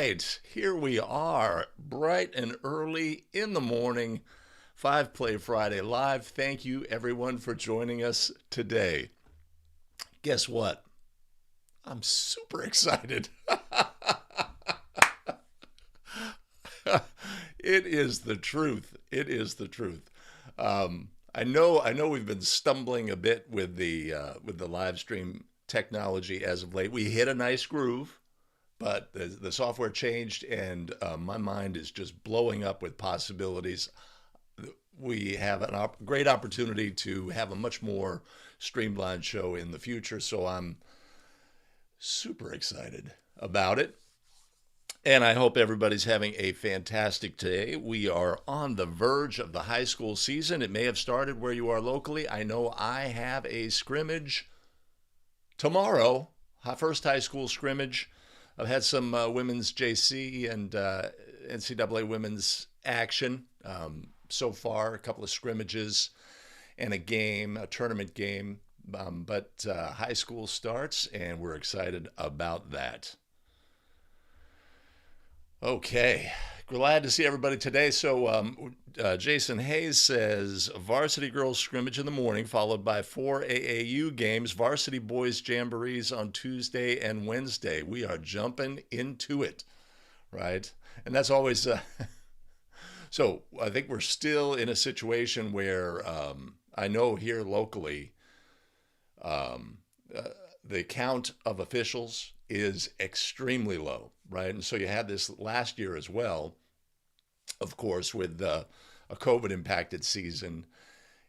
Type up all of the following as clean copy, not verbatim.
right, here we are, bright and early in the morning, 5 Play Friday Live. Thank you, everyone, for joining us today. Guess what? I'm super excited. It is the truth. It is the truth. I know we've been stumbling a bit with the live stream technology as of late. We hit a nice groove, but the software changed, and my mind is just blowing up with possibilities. We have a great opportunity to have a much more streamlined show in the future, so I'm super excited about it. And I hope everybody's having a fantastic day. We are on the verge of the high school season. It may have started where you are locally. I know I have a scrimmage tomorrow, first high school scrimmage. I've had some women's JC and NCAA women's action so far, a couple of scrimmages and a game, a tournament game. But high school starts, and we're excited about that. Okay, glad to see everybody today. So Jason Hayes says varsity girls scrimmage in the morning, followed by 4 AAU games, varsity boys jamborees on Tuesday and Wednesday. We are jumping into it, right? And that's always so I think we're still in a situation where I know here locally um, uh, the count of officials is extremely low, right? And so you had this last year as well, of course, with a COVID impacted season,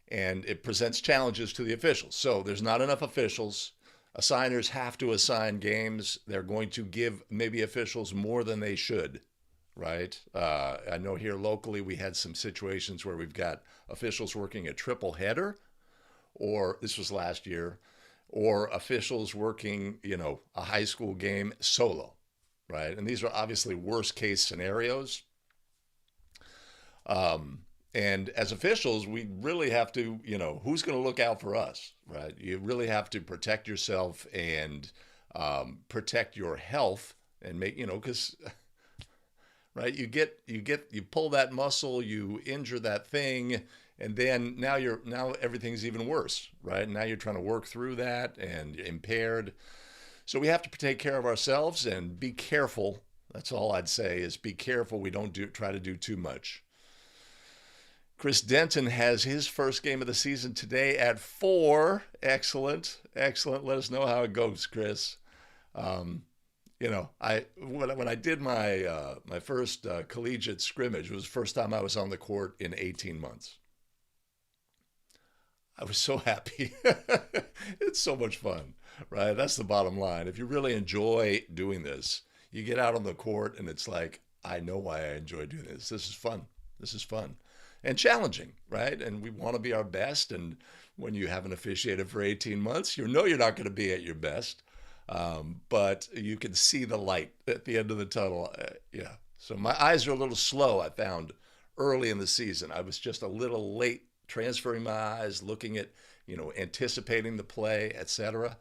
and it presents challenges to the officials. So there's not enough officials. Assigners have to assign games. They're going to give maybe officials more than they should, right? I know here locally we had some situations where we've got officials working a triple header, or this was last year, or officials working, a high school game solo, right? And these are obviously worst case scenarios. And as officials, we really have to, who's going to look out for us, right? You really have to protect yourself and protect your health and make, because right, you pull that muscle, you injure that thing, and then now everything's even worse, right? Now you're trying to work through that and you're impaired. So we have to take care of ourselves and be careful. That's all I'd say is be careful we don't try to do too much. Chris Denton has his first game of the season today at 4. Excellent. Excellent. Let us know how it goes, Chris. When I did my first collegiate scrimmage, it was the first time I was on the court in 18 months. I was so happy. It's so much fun, right? That's the bottom line. If you really enjoy doing this, you get out on the court and it's like, I know why I enjoy doing this. This is fun. This is fun and challenging, right? And we want to be our best. And when you haven't officiated for 18 months, you're not going to be at your best. But you can see the light at the end of the tunnel. Yeah. So my eyes are a little slow, I found early in the season. I was just a little late transferring my eyes, looking at, anticipating the play, etc.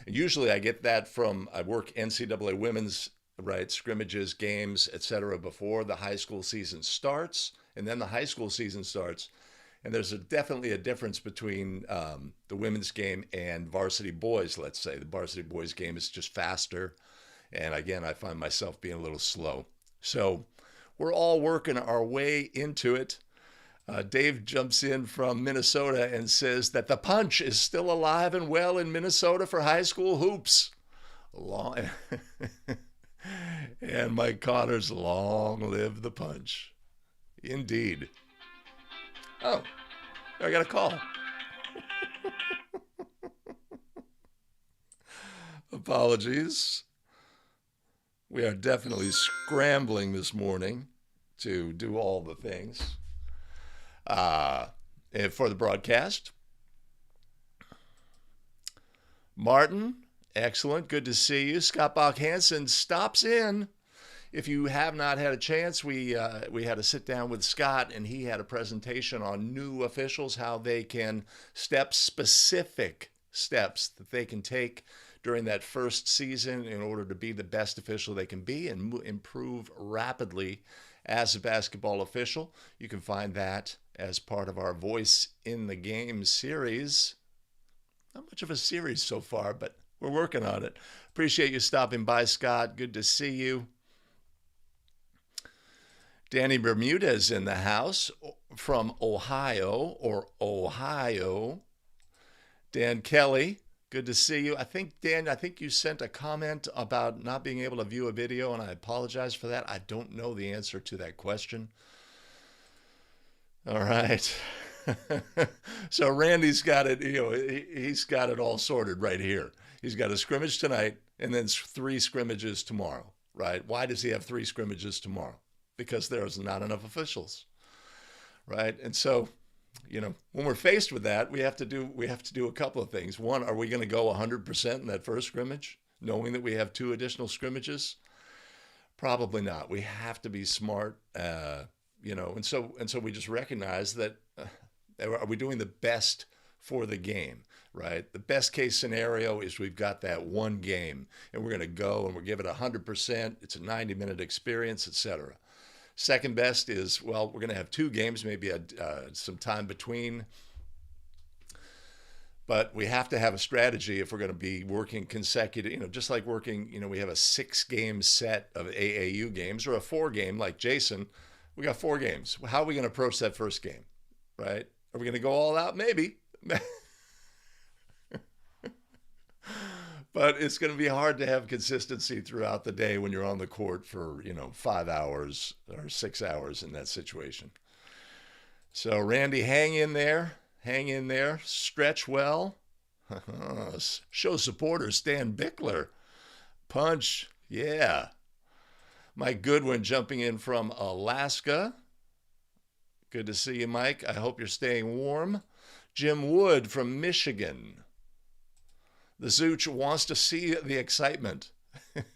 And usually I get that I work NCAA women's, right, scrimmages, games, etc. before the high school season starts. And then the high school season starts. And there's definitely a difference between the women's game and varsity boys, let's say. The varsity boys game is just faster. And again, I find myself being a little slow. So we're all working our way into it. Dave jumps in from Minnesota and says that the punch is still alive and well in Minnesota for high school hoops. Long and Mike Connors, long live the punch. Indeed. Oh, I got a call. Apologies. We are definitely scrambling this morning to do all the things and for the broadcast. Martin, excellent. Good to see you. Scott Bach Hansen stops in. If you have not had a chance, we had a sit down with Scott, and he had a presentation on new officials, how they can specific steps that they can take during that first season in order to be the best official they can be and improve rapidly as a basketball official. You can find that as part of our Voice in the Game series. Not much of a series so far, but we're working on it. Appreciate you stopping by, Scott. Good to see you. Danny Bermudez in the house from Ohio. Dan Kelly, good to see you. Dan, I think you sent a comment about not being able to view a video, and I apologize for that. I don't know the answer to that question. All right. So Randy's got it, he's got it all sorted right here. He's got a scrimmage tonight and then 3 scrimmages tomorrow, right? Why does he have 3 scrimmages tomorrow? Because there's not enough officials, right? And so, when we're faced with that, we have to do a couple of things. One, are we going to go 100% in that first scrimmage, knowing that we have 2 additional scrimmages? Probably not. We have to be smart, and so we just recognize that. Are we doing the best for the game, right? The best case scenario is we've got that one game and we're going to go and we're giving it 100%. It's a 90-minute experience, etc. Second best is, well, we're going to have 2 games, maybe some time between. But we have to have a strategy if we're going to be working consecutive, just like working, we have a 6-game set of AAU games or a 4-game like Jason. We got 4 games. How are we going to approach that first game, right? Are we going to go all out? Maybe. But it's going to be hard to have consistency throughout the day when you're on the court for, 5 hours or 6 hours in that situation. So, Randy, hang in there. Stretch well. Show supporter Stan Bickler. Punch. Yeah. Mike Goodwin jumping in from Alaska. Good to see you, Mike. I hope you're staying warm. Jim Wood from Michigan. The Zooch wants to see the excitement. The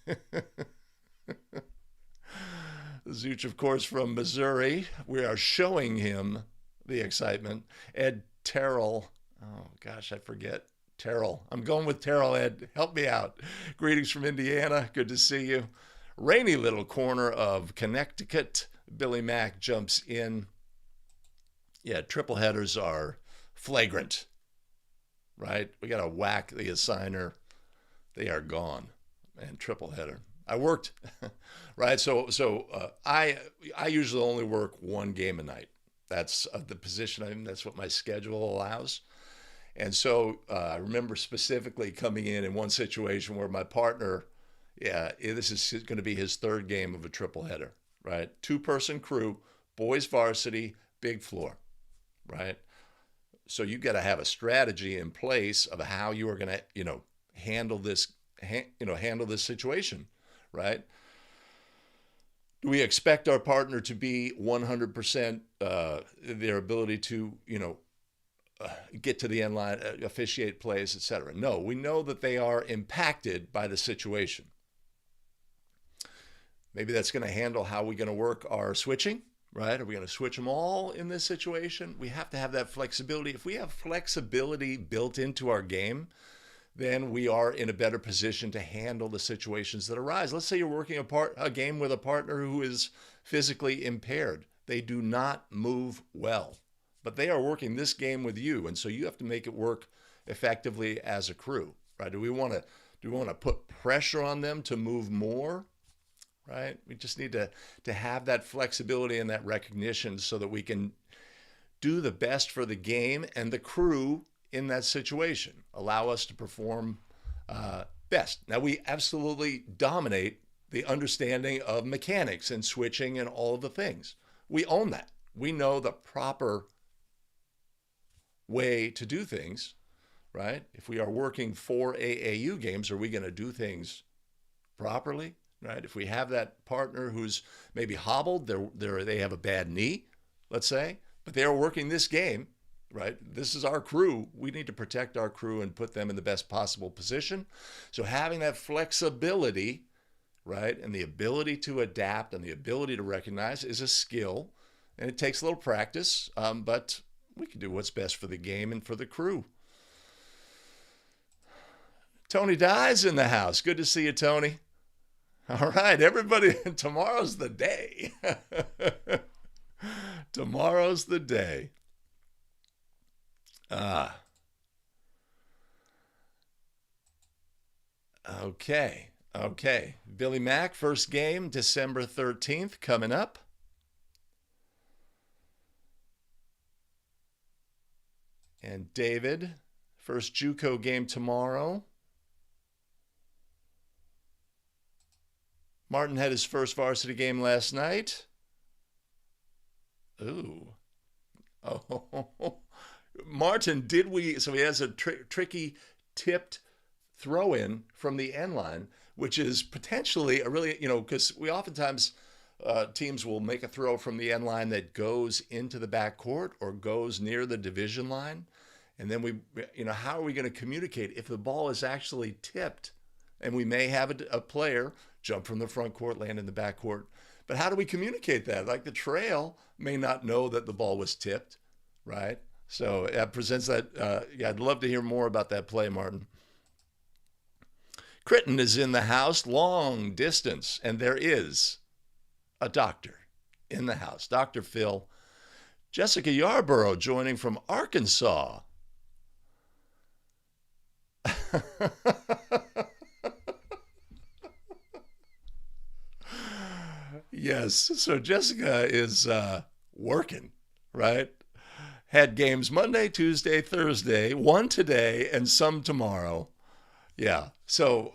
Zooch, of course, from Missouri. We are showing him the excitement. Ed Terrell. Oh, gosh, I forget. Terrell. I'm going with Terrell, Ed. Help me out. Greetings from Indiana. Good to see you. Rainy little corner of Connecticut. Billy Mack jumps in. Yeah, triple headers are flagrant, right? We got to whack the assigner. They are gone. Man, triple header. I worked, right? So I usually only work 1 game a night. That's the position I'm in. That's what my schedule allows. And so I remember specifically coming in one situation where my partner, this is going to be his 3rd game of a triple header, right? 2-person crew, boys varsity, big floor. Right? So you got to have a strategy in place of how you are going to, handle this, handle this situation, right? Do we expect our partner to be 100% their ability to, get to the end line, officiate plays, etc.? No, we know that they are impacted by the situation. Maybe that's going to handle how we're going to work our switching. Right? Are we going to switch them all in this situation? We have to have that flexibility. If we have flexibility built into our game, then we are in a better position to handle the situations that arise. Let's say you're working a game with a partner who is physically impaired. They do not move well, but they are working this game with you, and so you have to make it work effectively as a crew. Right? Do we want to put pressure on them to move more? Right? We just need to have that flexibility and that recognition so that we can do the best for the game and the crew in that situation. Allow us to perform best. Now, we absolutely dominate the understanding of mechanics and switching and all of the things. We own that. We know the proper way to do things, right? If we are working 4 AAU games, are we going to do things properly? Right? If we have that partner who's maybe hobbled, they have a bad knee, let's say, but they're working this game, right? This is our crew. We need to protect our crew and put them in the best possible position. So having that flexibility, right, and the ability to adapt and the ability to recognize is a skill, and it takes a little practice, but we can do what's best for the game and for the crew. Tony Dye's in the house. Good to see you, Tony. All right, everybody, tomorrow's the day. Tomorrow's the day. Ah, okay. Okay. Billy Mack, first game, December 13th, coming up. And David, first JUCO game tomorrow. Martin had his first varsity game last night. Ooh. Oh. Martin, did we? So he has a tricky tipped throw in from the end line, which is potentially a really, because we oftentimes teams will make a throw from the end line that goes into the backcourt or goes near the division line. And then how are we going to communicate if the ball is actually tipped? And we may have a player jump from the front court, land in the back court. But how do we communicate that? Like the trail may not know that the ball was tipped, right? So that presents that. Yeah, I'd love to hear more about that play, Martin. Critton is in the house, long distance, and there is a doctor in the house, Dr. Phil. Jessica Yarborough joining from Arkansas. Yes, so Jessica is working, right? Had games Monday, Tuesday, Thursday, one today, and some tomorrow. Yeah, so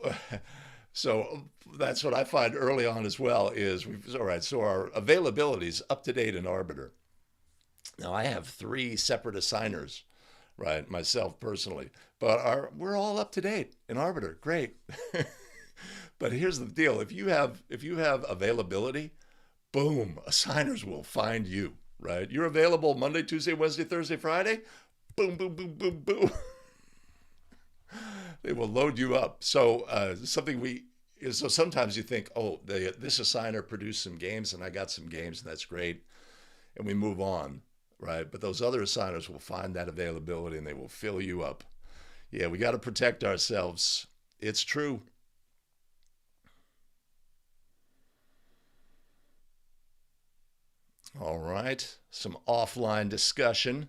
that's what I find early on as well is, all right, so our availability is up to date in Arbiter. Now, I have 3 separate assigners, right, myself personally, but we're all up to date in Arbiter. Great. But here's the deal. If you have availability, boom, assigners will find you, right? You're available Monday, Tuesday, Wednesday, Thursday, Friday. Boom, boom, boom, boom, boom. They will load you up. So so sometimes you think, oh, this assigner produced some games and I got some games and that's great. And we move on, right? But those other assigners will find that availability and they will fill you up. Yeah, we got to protect ourselves. It's true. All right, some offline discussion.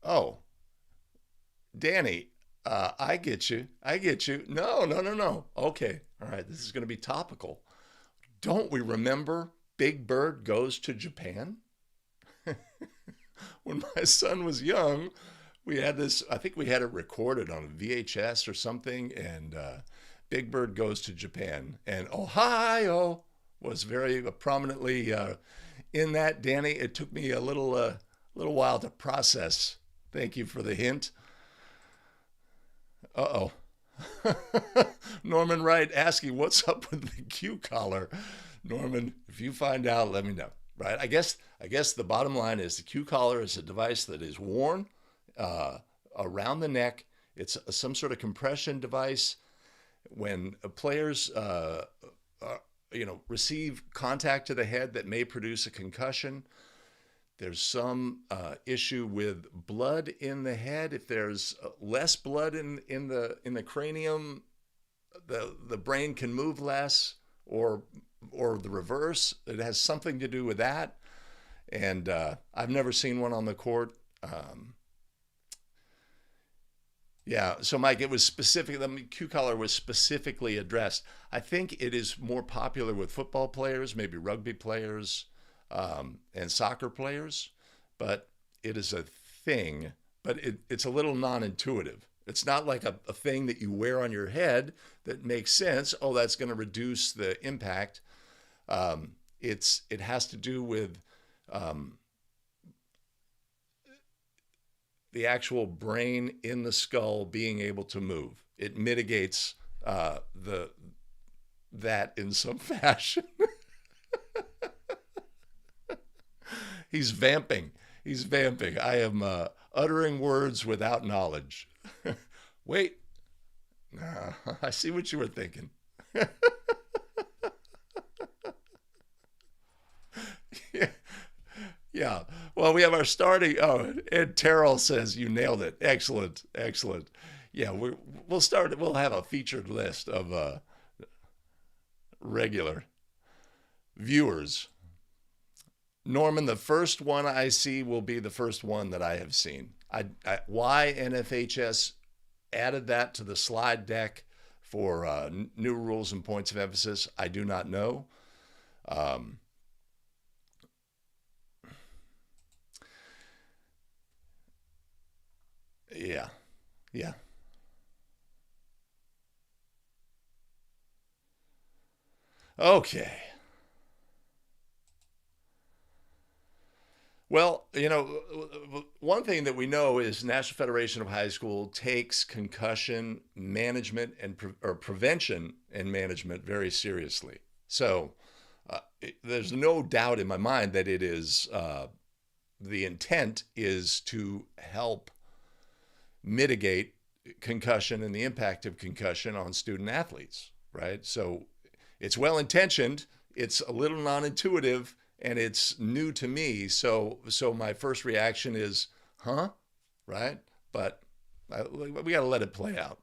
Oh, Danny, I get you. I get you. No, no, no, no. Okay, all right, this is going to be topical. Don't we remember Big Bird Goes to Japan? When my son was young, we had this, I think we had it recorded on VHS or something, and Big Bird Goes to Japan. And Ohio was very prominently in that. Danny, it took me a little while to process. Thank you for the hint. Uh-oh. Norman Wright asking, what's up with the Q collar? Norman, if you find out, let me know. Right? I guess the bottom line is the Q collar is a device that is worn around the neck. It's some sort of compression device. When players receive contact to the head that may produce a concussion, there's some issue with blood in the head. If there's less blood in the cranium, the brain can move less, or the reverse. It has something to do with that. And I've never seen one on the court. Yeah, so Mike, it was specific. The Q collar was specifically addressed. I think it is more popular with football players, maybe rugby players, and soccer players, but it is a thing. But it's a little non-intuitive. It's not like a thing that you wear on your head that makes sense. Oh, that's going to reduce the impact. It has to do with the actual brain in the skull being able to move. It mitigates that in some fashion. He's vamping. He's vamping. I am uttering words without knowledge. Wait. I see what you were thinking. Yeah. Yeah. Well, we have our starting. Oh, Ed Terrell says you nailed it. Excellent. Excellent. Yeah, we'll start. We'll have a featured list of regular viewers. Norman, the first one I see will be the first one that I have seen. Why NFHS added that to the slide deck for new rules and points of emphasis, I do not know. Um, yeah, yeah. Okay. Well, one thing that we know is National Federation of High School takes concussion management or prevention and management very seriously. So there's no doubt in my mind that it is the intent is to help mitigate concussion and the impact of concussion on student athletes, right? So it's well intentioned, it's a little non intuitive, and it's new to me. So my first reaction is, huh? Right? But we got to let it play out.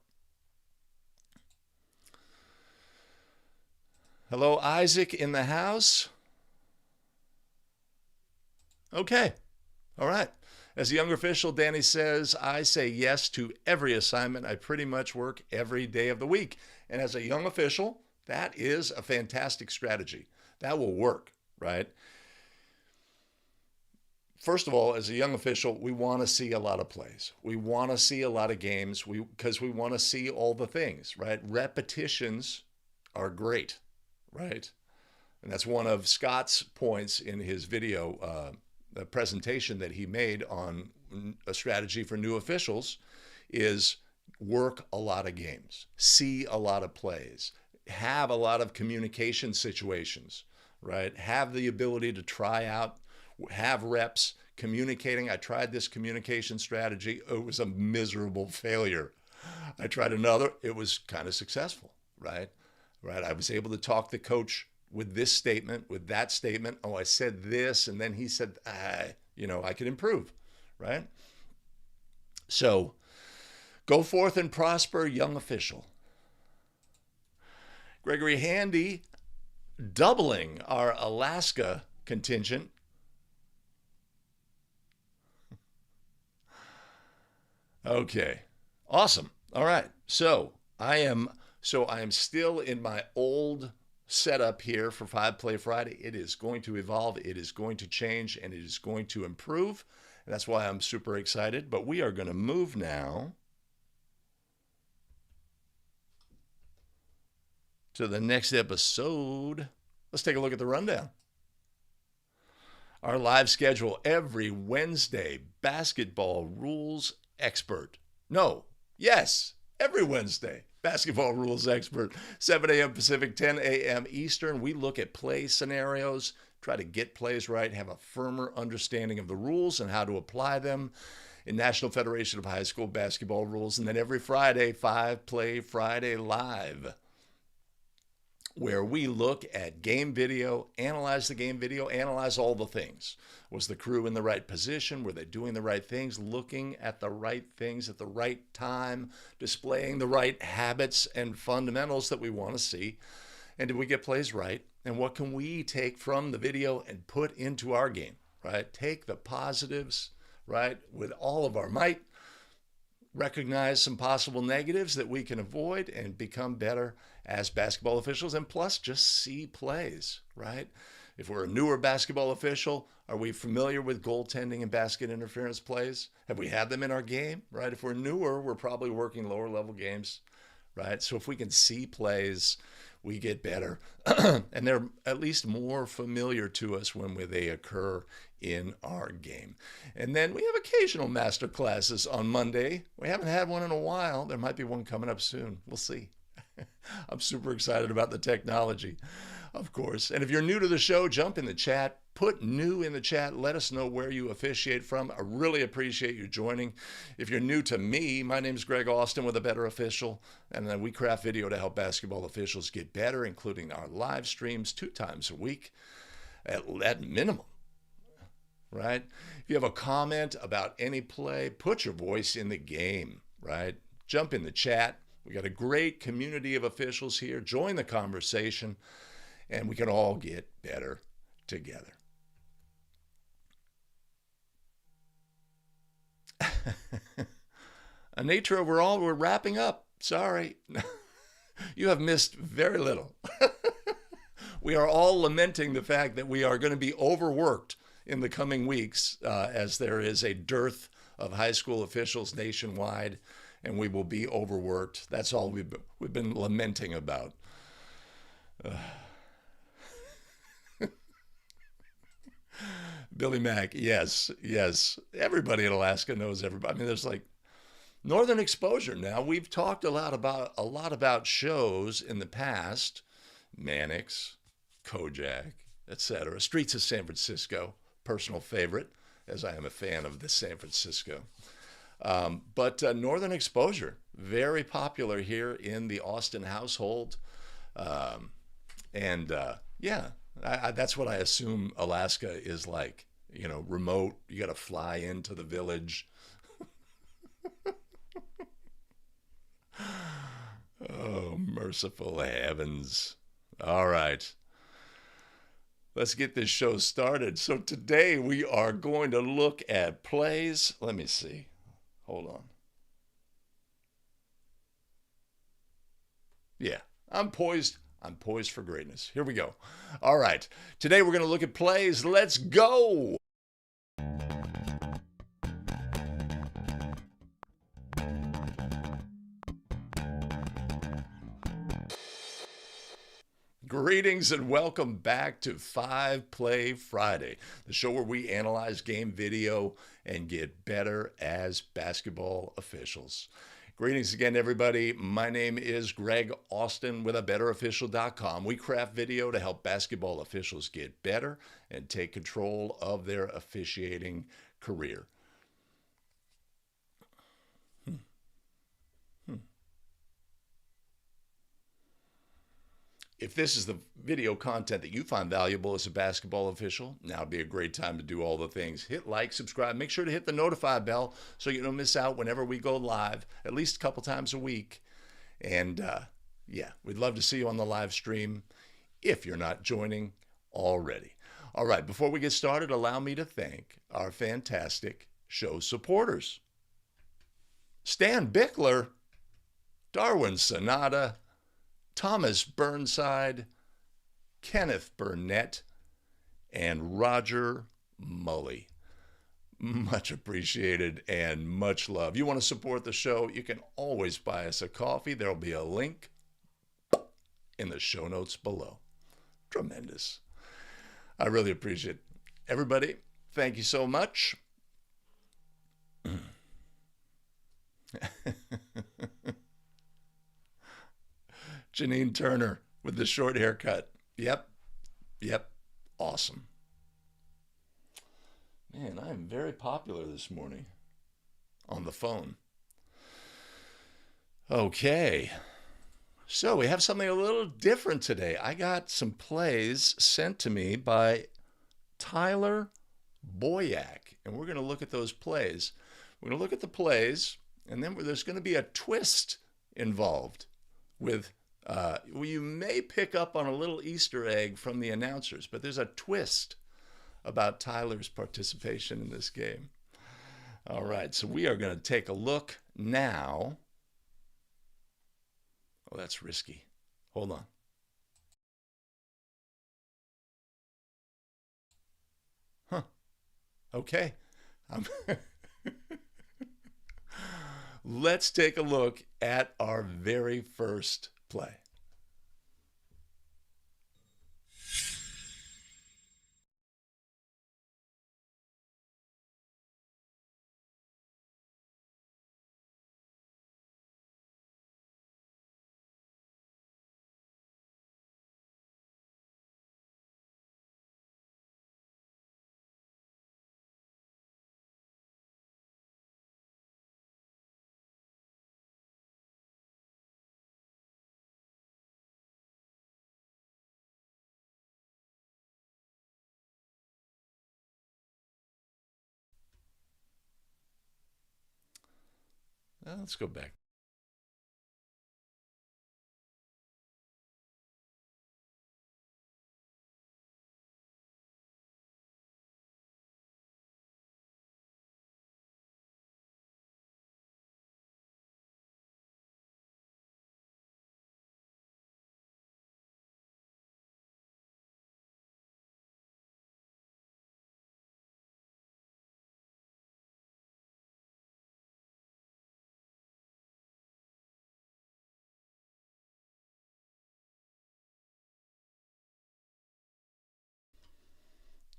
Hello, Isaac in the house. Okay. All right. As a younger official, Danny says, I say yes to every assignment. I pretty much work every day of the week. And as a young official, that is a fantastic strategy. That will work, right? First of all, as a young official, we want to see a lot of plays. We want to see a lot of games because we want to see all the things, right? Repetitions are great, right? And that's one of Scott's points in his video the presentation that he made on a strategy for new officials is work a lot of games, see a lot of plays, have a lot of communication situations, right? Have the ability to try out, have reps communicating. I tried this communication strategy. It was a miserable failure. I tried another. It was kind of successful, right? Right. I was able to talk the coach with this statement, with that statement. Oh, I said this, and then he said, I could improve, right? So go forth and prosper, young official. Gregory Handy doubling our Alaska contingent. Okay, awesome. All right, so I am still in my old setup here for 5 Play Friday. It is going to evolve, it is going to change, and it is going to improve. And that's why I'm super excited. But we are going to move now to the next episode. Let's take a look at the rundown. Our live schedule every Wednesday, basketball rules expert. No, yes, every Wednesday. Basketball rules expert, 7 a.m. Pacific, 10 a.m. Eastern. We look at play scenarios, try to get plays right, have a firmer understanding of the rules and how to apply them in National Federation of High School Basketball Rules. And then every Friday, 5 Play Friday Live, where we look at game video, analyze the game video, analyze all the things. Was the crew in the right position? Were they doing the right things? Looking at the right things at the right time, displaying the right habits and fundamentals that we want to see? And did we get plays right? And what can we take from the video and put into our game, right? Take the positives, right, with all of our might, recognize some possible negatives that we can avoid and become better as basketball officials, and plus just see plays, right? If we're a newer basketball official, are we familiar with goaltending and basket interference plays? Have we had them in our game, right? If we're newer, we're probably working lower level games, right? So if we can see plays, we get better. And they're at least more familiar to us when they occur in our game. And then we have occasional master classes on Monday. We haven't had one in a while. There might be one coming up soon. We'll see. I'm super excited about the technology, of course. And if you're new to the show, jump in the chat. Put new in the chat. Let us know where you officiate from. I really appreciate you joining. If you're new to me, my name is Greg Austin with A Better Official, and then we craft video to help basketball officials get better, including our live streams 2 times a week at minimum, right? If you have a comment about any play, put your voice in the game, right? Jump in the chat. We got a great community of officials here. Join the conversation, and we can all get better together. Anitra, we're wrapping up. Sorry. You have missed very little. We are all lamenting the fact that we are going to be overworked in the coming weeks as there is a dearth of high school officials nationwide, and we will be overworked. That's all we've been lamenting about. Billy Mack, yes, yes. Everybody in Alaska knows everybody. I mean, there's like Northern Exposure. Now we've talked a lot about shows in the past, Mannix, Kojak, etc. Streets of San Francisco, personal favorite, as I am a fan of the San Francisco. But Northern Exposure, very popular here in the Austin household. Um, and yeah, that's what I assume Alaska is like. You know, remote. You got to fly into the village. Oh, merciful heavens. All right, let's get this show started. So today we are going to look at plays. Let me see. Hold on. Yeah, I'm poised. I'm poised for greatness. Here we go. All right. Today we're going to look at plays. Let's go. Greetings and welcome back to 5 Play Friday, the show where we analyze game video and get better as basketball officials. Greetings again, everybody. My name is Greg Austin with abetterofficial.com. We craft video to help basketball officials get better and take control of their officiating career. If this is the video content that you find valuable as a basketball official, now would be a great time to do all the things. Hit like, subscribe, make sure to hit the notify bell so you don't miss out whenever we go live, at least a couple times a week. And yeah, we'd love to see you on the live stream if you're not joining already. All right, before we get started, allow me to thank our fantastic show supporters. Stan Bickler, Darwin Sonata, Thomas Burnside, Kenneth Burnett, and Roger Mully. Much appreciated and much love. You want to support the show, you can always buy us a coffee. There'll be a link in the show notes below. Tremendous. I really appreciate it. Everybody, thank you so much. Janine Turner with the short haircut. Yep. Yep. Awesome. Man, I am very popular this morning on the phone. Okay. So we have something a little different today. I got some plays sent to me by Tyler Boyack, and we're going to look at those plays. We're going to look at the plays, and then there's going to be a twist involved with well, you may pick up on a little Easter egg from the announcers, but there's a twist about Tyler's participation in this game. All right, so we are going to take a look now. Oh, that's risky. Hold on. Huh. Okay. Let's take a look at our very first play. Let's go back.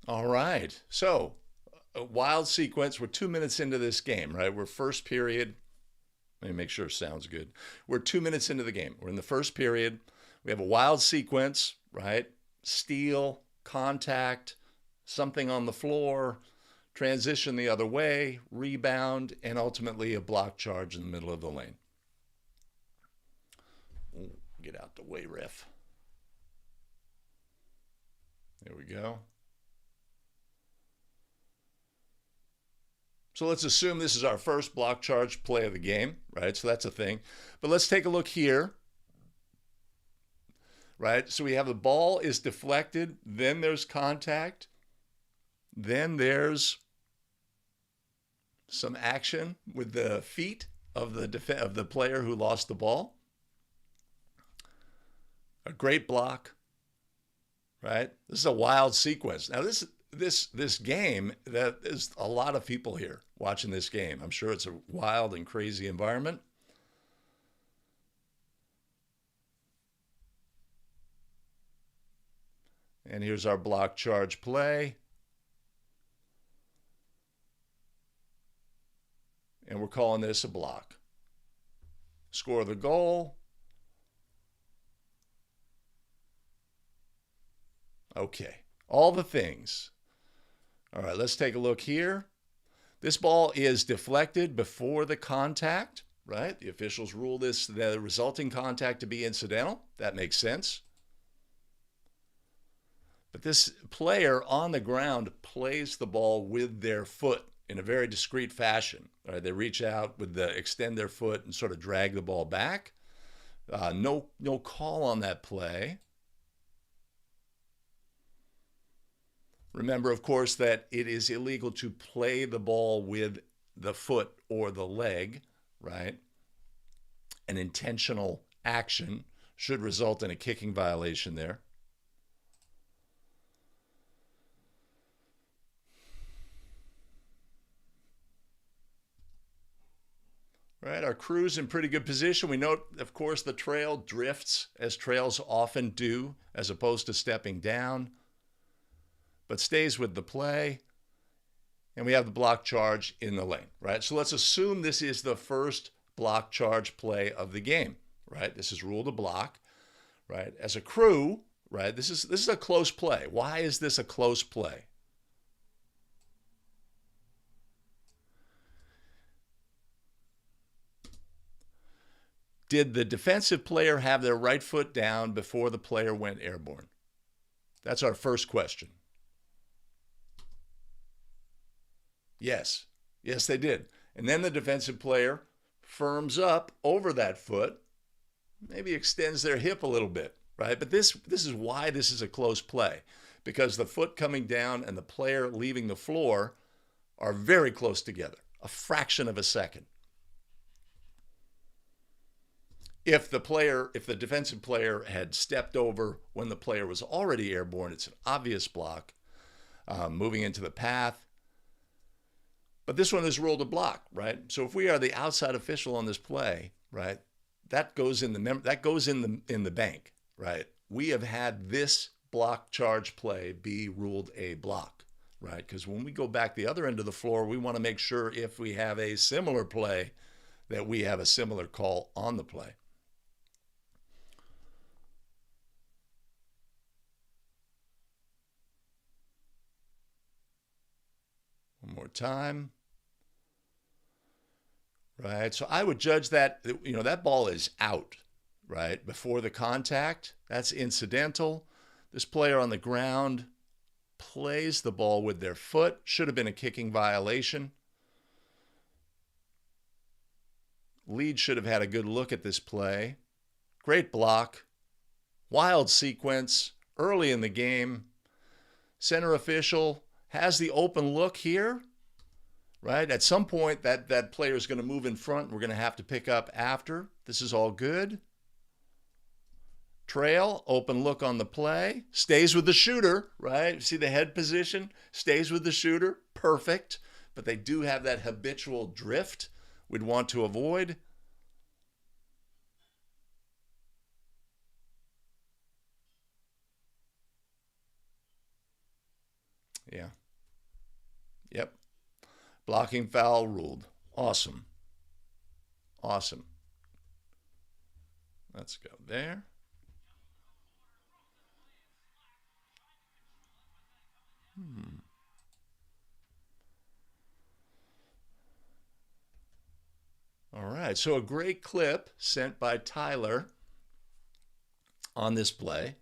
All right. So, a wild sequence. We're 2 minutes into this game, right? We're first period. Let me make sure it sounds good. We're 2 minutes into the game. We're in the first period. We have a wild sequence, right? Steal, contact, something on the floor, transition the other way, rebound, and ultimately a block charge in the middle of the lane. Ooh, get out the way, ref. There we go. So let's assume this is our first block charge play of the game, right? So that's a thing. But let's take a look here, right? So we have the ball is deflected, then there's contact, then there's some action with the feet of the player who lost the ball. A great block, right? This is a wild sequence. Now this game, that is a lot of people here watching this game. I'm sure it's a wild and crazy environment. And here's our block charge play. And we're calling this a block. Score the goal. Okay, all the things. All right, let's take a look here. This ball is deflected before the contact, right? The officials rule the resulting contact to be incidental. That makes sense. But this player on the ground plays the ball with their foot in a very discreet fashion. All right, they reach out extend their foot and sort of drag the ball back. No call on that play. Remember, of course, that it is illegal to play the ball with the foot or the leg, right? An intentional action should result in a kicking violation there. Right, our crew's in pretty good position. We note, of course, the trail drifts, as trails often do, as opposed to stepping down, but stays with the play. And we have the block charge in the lane, right? So let's assume this is the first block charge play of the game, right? This is rule to block, right? As a crew, right, this is a close play. Why is this a close play? Did the defensive player have their right foot down before the player went airborne? That's our first question. Yes. Yes, they did. And then the defensive player firms up over that foot, maybe extends their hip a little bit, right? But this is why this is a close play, because the foot coming down and the player leaving the floor are very close together, a fraction of a second. If the defensive player had stepped over when the player was already airborne, it's an obvious block, moving into the path. But this one is ruled a block, right? So if we are the outside official on this play, right, that goes in the bank, right? We have had this block charge play be ruled a block, right? Because when we go back the other end of the floor, we want to make sure if we have a similar play that we have a similar call on the play. One more time. Right. So I would judge that, that ball is out, right? Before the contact. That's incidental. This player on the ground plays the ball with their foot. Should have been a kicking violation. Lead should have had a good look at this play. Great block. Wild sequence early in the game. Center official has the open look here, right? At some point, that player is going to move in front. We're going to have to pick up after. This is all good. Trail, open look on the play. Stays with the shooter, right? See the head position? Stays with the shooter. Perfect. But they do have that habitual drift we'd want to avoid. Yeah. Yep. Blocking foul ruled. Awesome. Awesome. Let's go there. Hmm. All right. So a great clip sent by Tyler on this play.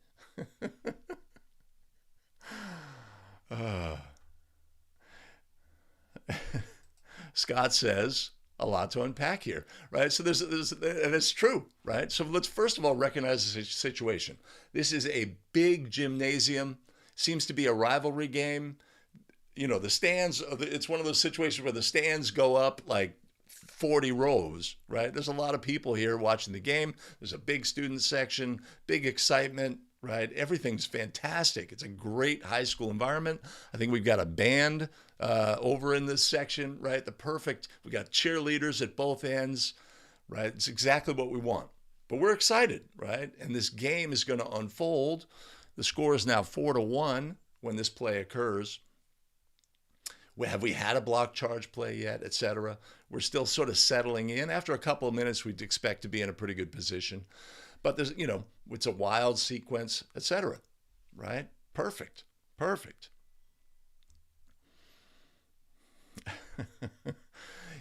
uh, Scott says a lot to unpack here, right? So and it's true, right? So let's first of all recognize the situation. This is a big gymnasium, seems to be a rivalry game. You know, the stands, it's one of those situations where the stands go up like 40 rows, right? There's a lot of people here watching the game. There's a big student section, big excitement, right? Everything's fantastic. It's a great high school environment. I think we've got a band over in this section, right? We got cheerleaders at both ends, right? It's exactly what we want. But we're excited, right? And this game is going to unfold. The score is now 4-1 when this play occurs. Have we had a block charge play yet, etc.? We're still sort of settling in. After a couple of minutes, we'd expect to be in a pretty good position. But there's, it's a wild sequence, etc. Right? Perfect. Perfect.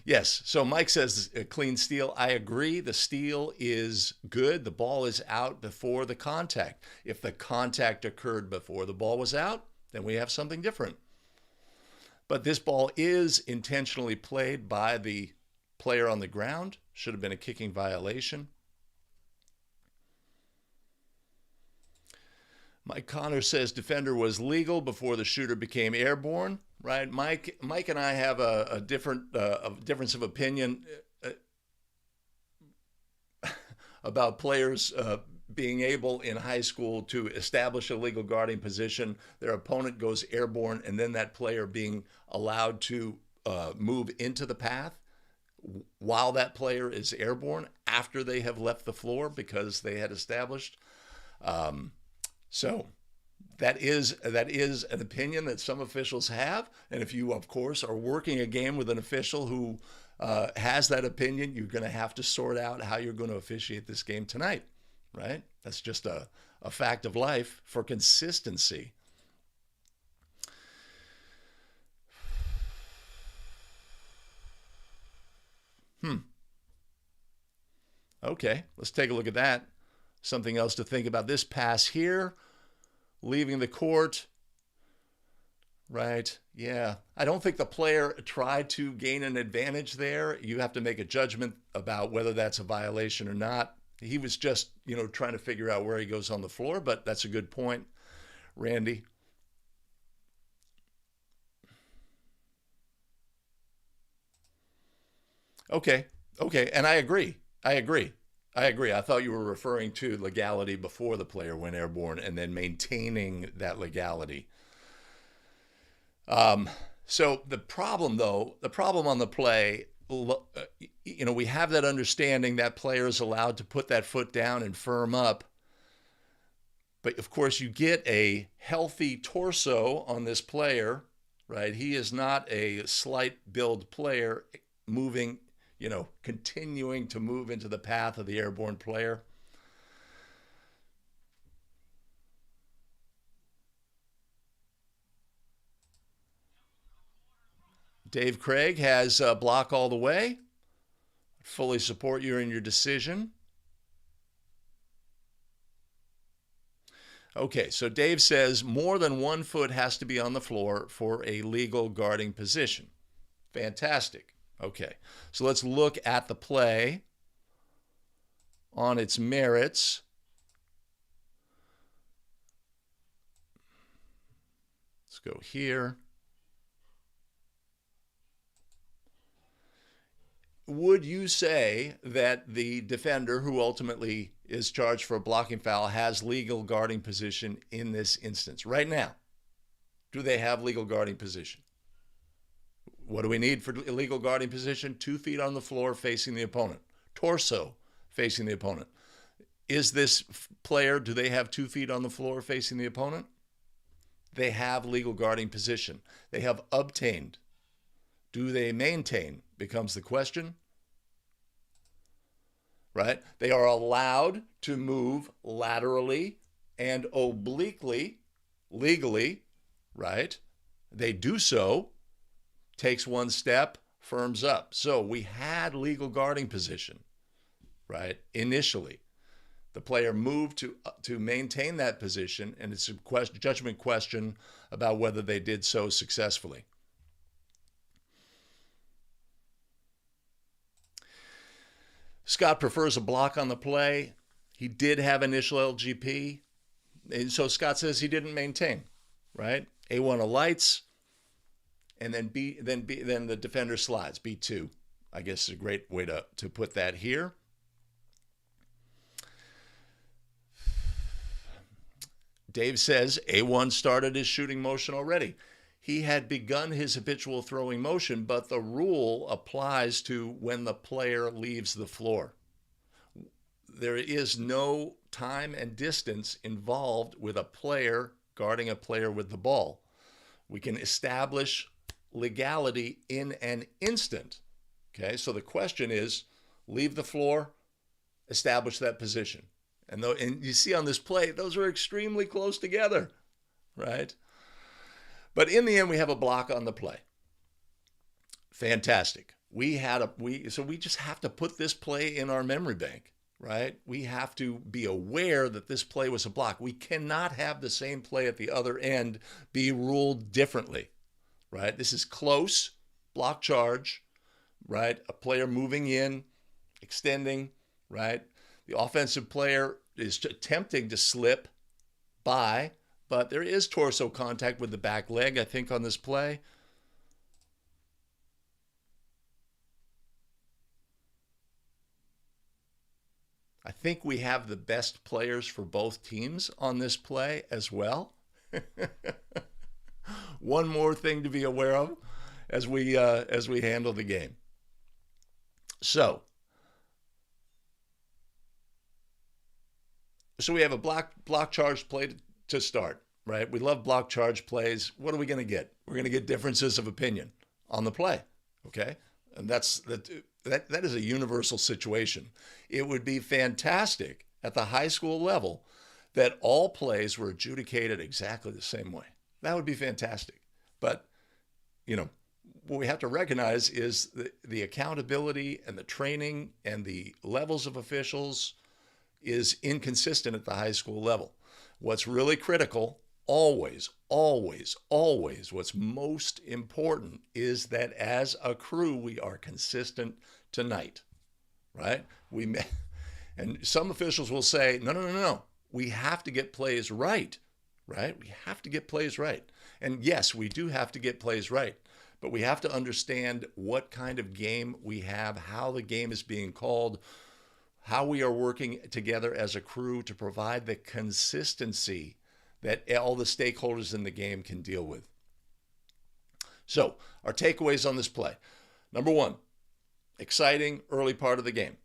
Yes. So Mike says a clean steal. I agree. The steal is good. The ball is out before the contact. If the contact occurred before the ball was out, then we have something different. But this ball is intentionally played by the player on the ground. Should have been a kicking violation. Mike Connor says defender was legal before the shooter became airborne. Right, Mike and I have a difference of opinion about players being able in high school to establish a legal guarding position. Their opponent goes airborne, and then that player being allowed to move into the path while that player is airborne after they have left the floor because they had established. So that is an opinion that some officials have, and if you, of course, are working a game with an official who has that opinion, you're going to have to sort out how you're going to officiate this game tonight, right? That's just a fact of life for consistency. Okay, let's take a look at that. Something else to think about. This pass here, leaving the court. Right. Yeah. I don't think the player tried to gain an advantage there. You have to make a judgment about whether that's a violation or not. He was just, trying to figure out where he goes on the floor, but that's a good point, Randy. Okay. Okay. And I agree. I agree. I agree. I thought you were referring to legality before the player went airborne and then maintaining that legality. So the problem, though, on the play, we have that understanding that player is allowed to put that foot down and firm up. But of course, you get a healthy torso on this player, right? He is not a slight build player moving, continuing to move into the path of the airborne player. Dave Craig has block all the way. Fully support you in your decision. Okay, so Dave says more than 1 foot has to be on the floor for a legal guarding position. Fantastic. Okay, so let's look at the play on its merits. Let's go here. Would you say that the defender who ultimately is charged for a blocking foul has legal guarding position in this instance? Right now, do they have legal guarding position? What do we need for illegal guarding position? 2 feet on the floor facing the opponent. Torso facing the opponent. Is this player, do they have 2 feet on the floor facing the opponent? They have legal guarding position. They have obtained. Do they maintain? Becomes the question, right? They are allowed to move laterally and obliquely, legally, right? They do so, takes one step, firms up. So we had legal guarding position, right? Initially, the player moved to maintain that position, and it's a judgment question about whether they did so successfully. Scott prefers a block on the play. He did have initial LGP, and so Scott says he didn't maintain, right? A1 alights, and then then the defender slides. B2, I guess, is a great way to put that here. Dave says A1 started his shooting motion already. He had begun his habitual throwing motion, but the rule applies to when the player leaves the floor. There is no time and distance involved with a player guarding a player with the ball. We can establish legality in an instant. Okay, so the question is, leave the floor, establish that position. And you see on this play, those are extremely close together, right? But in the end, we have a block on the play. Fantastic. So we just have to put this play in our memory bank, right? We have to be aware that this play was a block. We cannot have the same play at the other end be ruled differently, right? This is close, block charge, right? A player moving in, extending, right? The offensive player is attempting to slip by, but there is torso contact with the back leg, I think, on this play. I think we have the best players for both teams on this play as well. One more thing to be aware of as we handle the game. So we have a block charge play to start, right? We love block charge plays. What are we going to get? We're going to get differences of opinion on the play, okay? And that is a universal situation. It would be fantastic at the high school level that all plays were adjudicated exactly the same way. That would be fantastic. But, what we have to recognize is the accountability and the training and the levels of officials is inconsistent at the high school level. What's really critical, always, what's most important is that as a crew, we are consistent tonight, right? And some officials will say, no. We have to get plays right, right? We have to get plays right. And yes, we do have to get plays right, but we have to understand what kind of game we have, how the game is being called, how we are working together as a crew to provide the consistency that all the stakeholders in the game can deal with. So, our takeaways on this play. Number one, exciting early part of the game.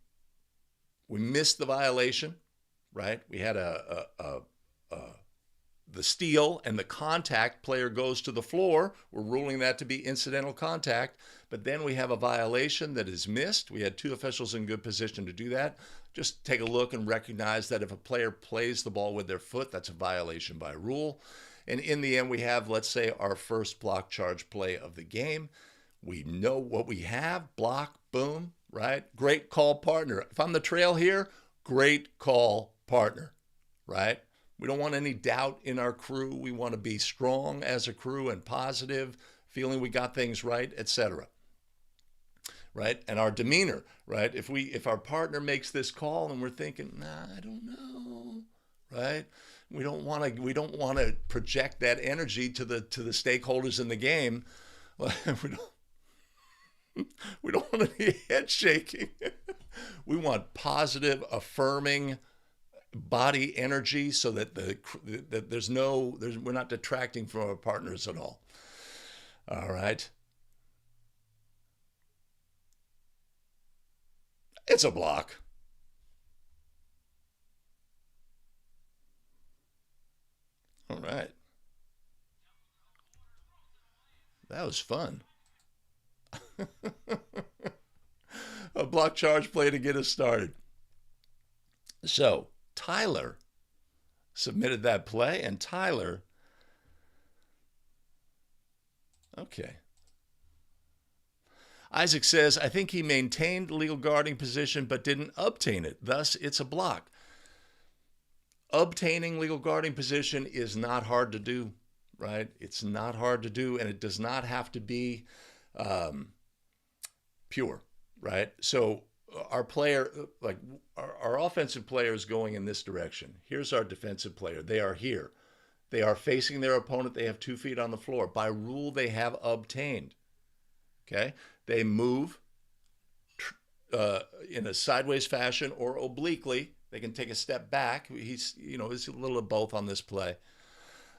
We missed the violation, right? We had the steal and the contact, player goes to the floor. We're ruling that to be incidental contact, but then we have a violation that is missed. We had two officials in good position to do that. Just take a look and recognize that if a player plays the ball with their foot, that's a violation by rule. And in the end, we have, let's say, our first block charge play of the game. We know what we have, block, boom, right? Great call, partner. If I'm the trail here, great call, partner, right? We don't want any doubt in our crew. We want to be strong as a crew and positive, feeling we got things right, etc. Right? And our demeanor, right? If our partner makes this call and we're thinking, nah, I don't know, right? We don't want to project that energy to the stakeholders in the game. We don't want any head shaking. We want positive, affirming body energy so that we're not detracting from our partners at all. All right. It's a block. All right. That was fun. A block charge play to get us started. So Tyler submitted that play, and Tyler, okay. Isaac says, I think he maintained legal guarding position but didn't obtain it. Thus, it's a block. Obtaining legal guarding position is not hard to do, right? It's not hard to do, and it does not have to be pure, right? So our player, like our offensive player is going in this direction. Here's our defensive player. They are here. They are facing their opponent. They have 2 feet on the floor. By rule, they have obtained. Okay? They move in a sideways fashion or obliquely. They can take a step back. He's a little of both on this play.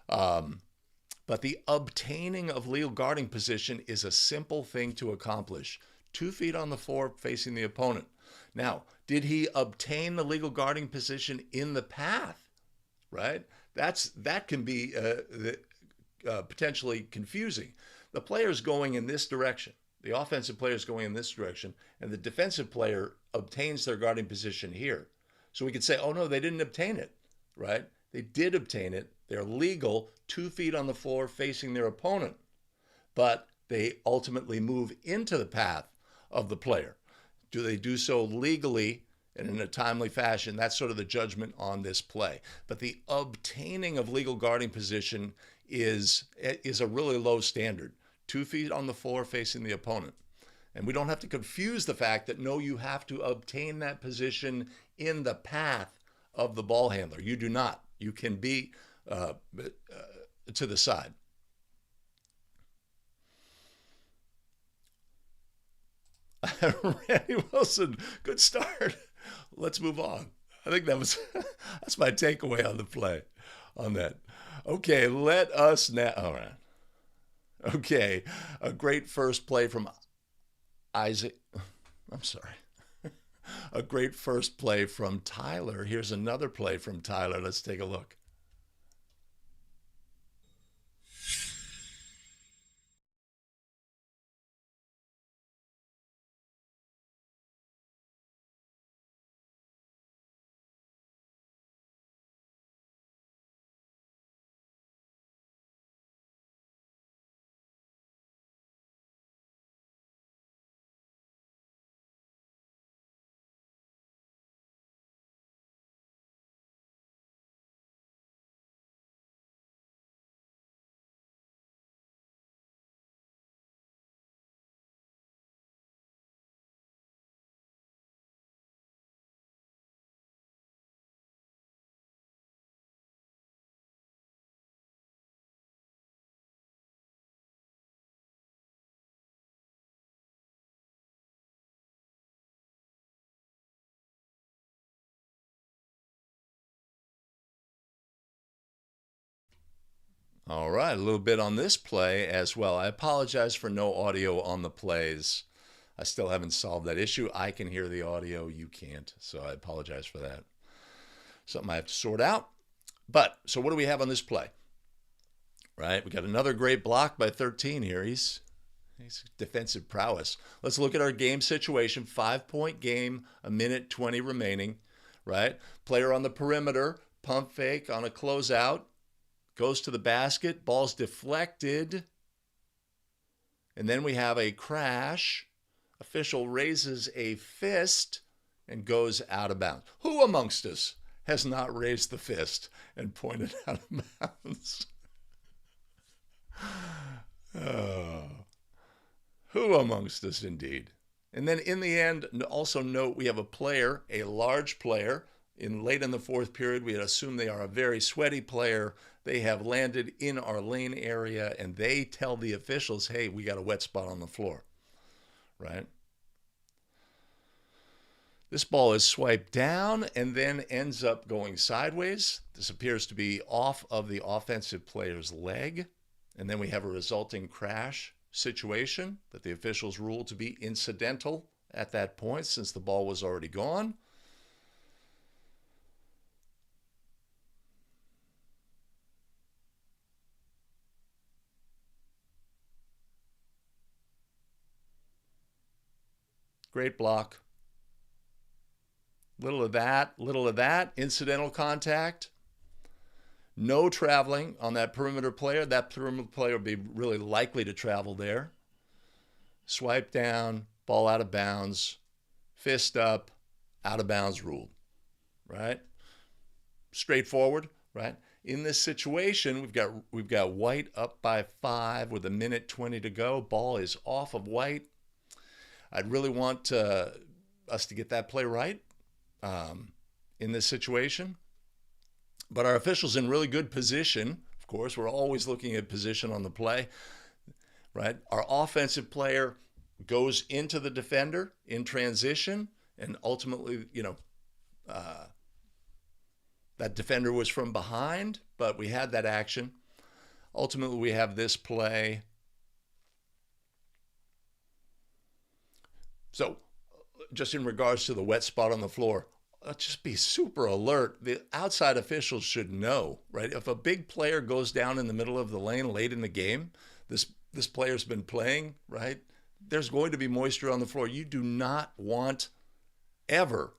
But the obtaining of legal guarding position is a simple thing to accomplish. 2 feet on the floor facing the opponent. Now, did he obtain the legal guarding position in the path? Right? That can be potentially confusing. The player's going in this direction. The offensive player is going in this direction, and the defensive player obtains their guarding position here. So we could say, oh no, they didn't obtain it, right? They did obtain it. They're legal, 2 feet on the floor facing their opponent, but they ultimately move into the path of the player. Do they do so legally and in a timely fashion? That's sort of the judgment on this play. But the obtaining of legal guarding position is a really low standard. 2 feet on the floor facing the opponent. And we don't have to confuse the fact that, no, you have to obtain that position in the path of the ball handler. You do not. You can be to the side. Randy Wilson, good start. Let's move on. I think that's my takeaway on the play on that. Okay, let us now. All right. Okay, a great first play from Isaac. I'm sorry. A great first play from Tyler. Here's another play from Tyler. Let's take a look. All right, a little bit on this play as well. I apologize for no audio on the plays. I still haven't solved that issue. I can hear the audio, you can't. So I apologize for that. Something I have to sort out. But, so what do we have on this play? Right, we got another great block by 13 here. He's defensive prowess. Let's look at our game situation. 5-point game, 1:20 remaining. Right, player on the perimeter, pump fake on a closeout. Goes to the basket, ball's deflected, and then we have a crash. Official raises a fist and goes out of bounds. Who amongst us has not raised the fist and pointed out of bounds? Oh, who amongst us indeed? And then in the end, also note we have a player, a large player. Late in the fourth period, we had assumed they are a very sweaty player. They have landed in our lane area, and they tell the officials, hey, we got a wet spot on the floor, right? This ball is swiped down and then ends up going sideways. This appears to be off of the offensive player's leg. And then we have a resulting crash situation that the officials ruled to be incidental at that point since the ball was already gone. Great block. Little of that, little of that. Incidental contact. No traveling on that perimeter player. That perimeter player would be really likely to travel there. Swipe down, ball out of bounds, fist up, out of bounds ruled, right? Straightforward, right? In this situation, we've got White up by 5 with 1:20 to go. Ball is off of White. I'd really want us to get that play right in this situation. But our official's in really good position. Of course, we're always looking at position on the play, right? Our offensive player goes into the defender in transition, and ultimately, that defender was from behind, but we had that action. Ultimately, we have this play. So, just in regards to the wet spot on the floor, just be super alert. The outside officials should know, right? If a big player goes down in the middle of the lane late in the game, this player's been playing, right? There's going to be moisture on the floor. You do not want ever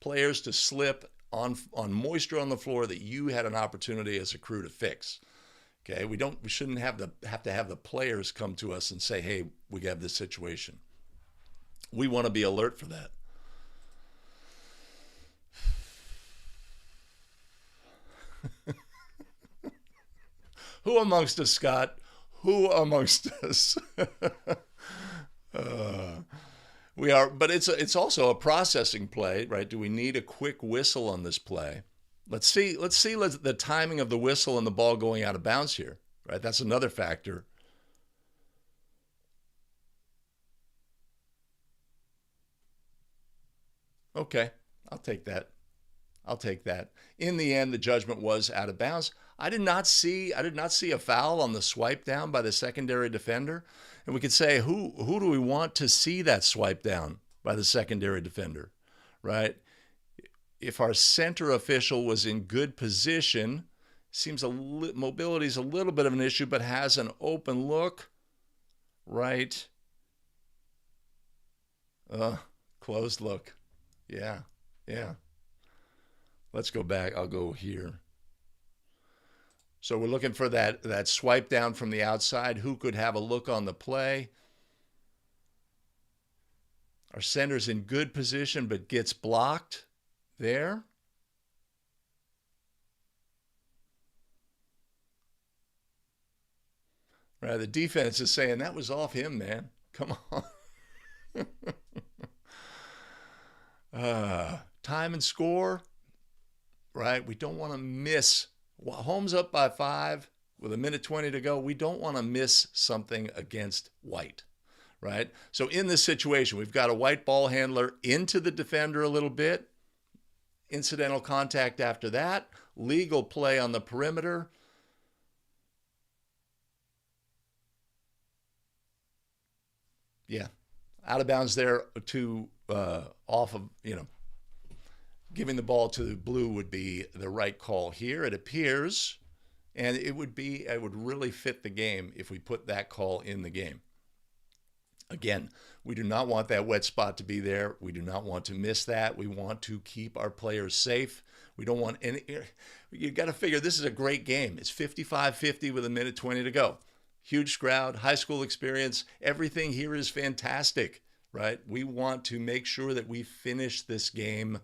players to slip on moisture on the floor that you had an opportunity as a crew to fix. Okay, we shouldn't have to have the players come to us and say, "Hey, we have this situation." We want to be alert for that. Who amongst us, Scott? Who amongst us? We are, but it's also a processing play, right? Do we need a quick whistle on this play? Let's see the timing of the whistle and the ball going out of bounds here, right? That's another factor. Okay, I'll take that. I'll take that. In the end, the judgment was out of bounds. I did not see a foul on the swipe down by the secondary defender. And we could say, who do we want to see that swipe down by the secondary defender, right? If our center official was in good position, seems mobility is a little bit of an issue, but has an open look, right? Closed look. Yeah. Let's go back. I'll go here. So we're looking for that swipe down from the outside. Who could have a look on the play? Our center's in good position, but gets blocked there. Right, the defense is saying that was off him, man. Come on. Time and score, right? We don't want to miss. Holmes up by 5 with 1:20 to go. We don't want to miss something against White, right? So in this situation, we've got a White ball handler into the defender a little bit. Incidental contact after that. Legal play on the perimeter. Yeah, out of bounds there to off of, giving the ball to the blue would be the right call here, it appears. And it would really fit the game if we put that call in the game. Again, we do not want that wet spot to be there. We do not want to miss that. We want to keep our players safe. We don't want any. You got to figure this is a great game. It's 55-50 with 1:20 to go. Huge crowd, high school experience. Everything here is fantastic, right? We want to make sure that we finish this game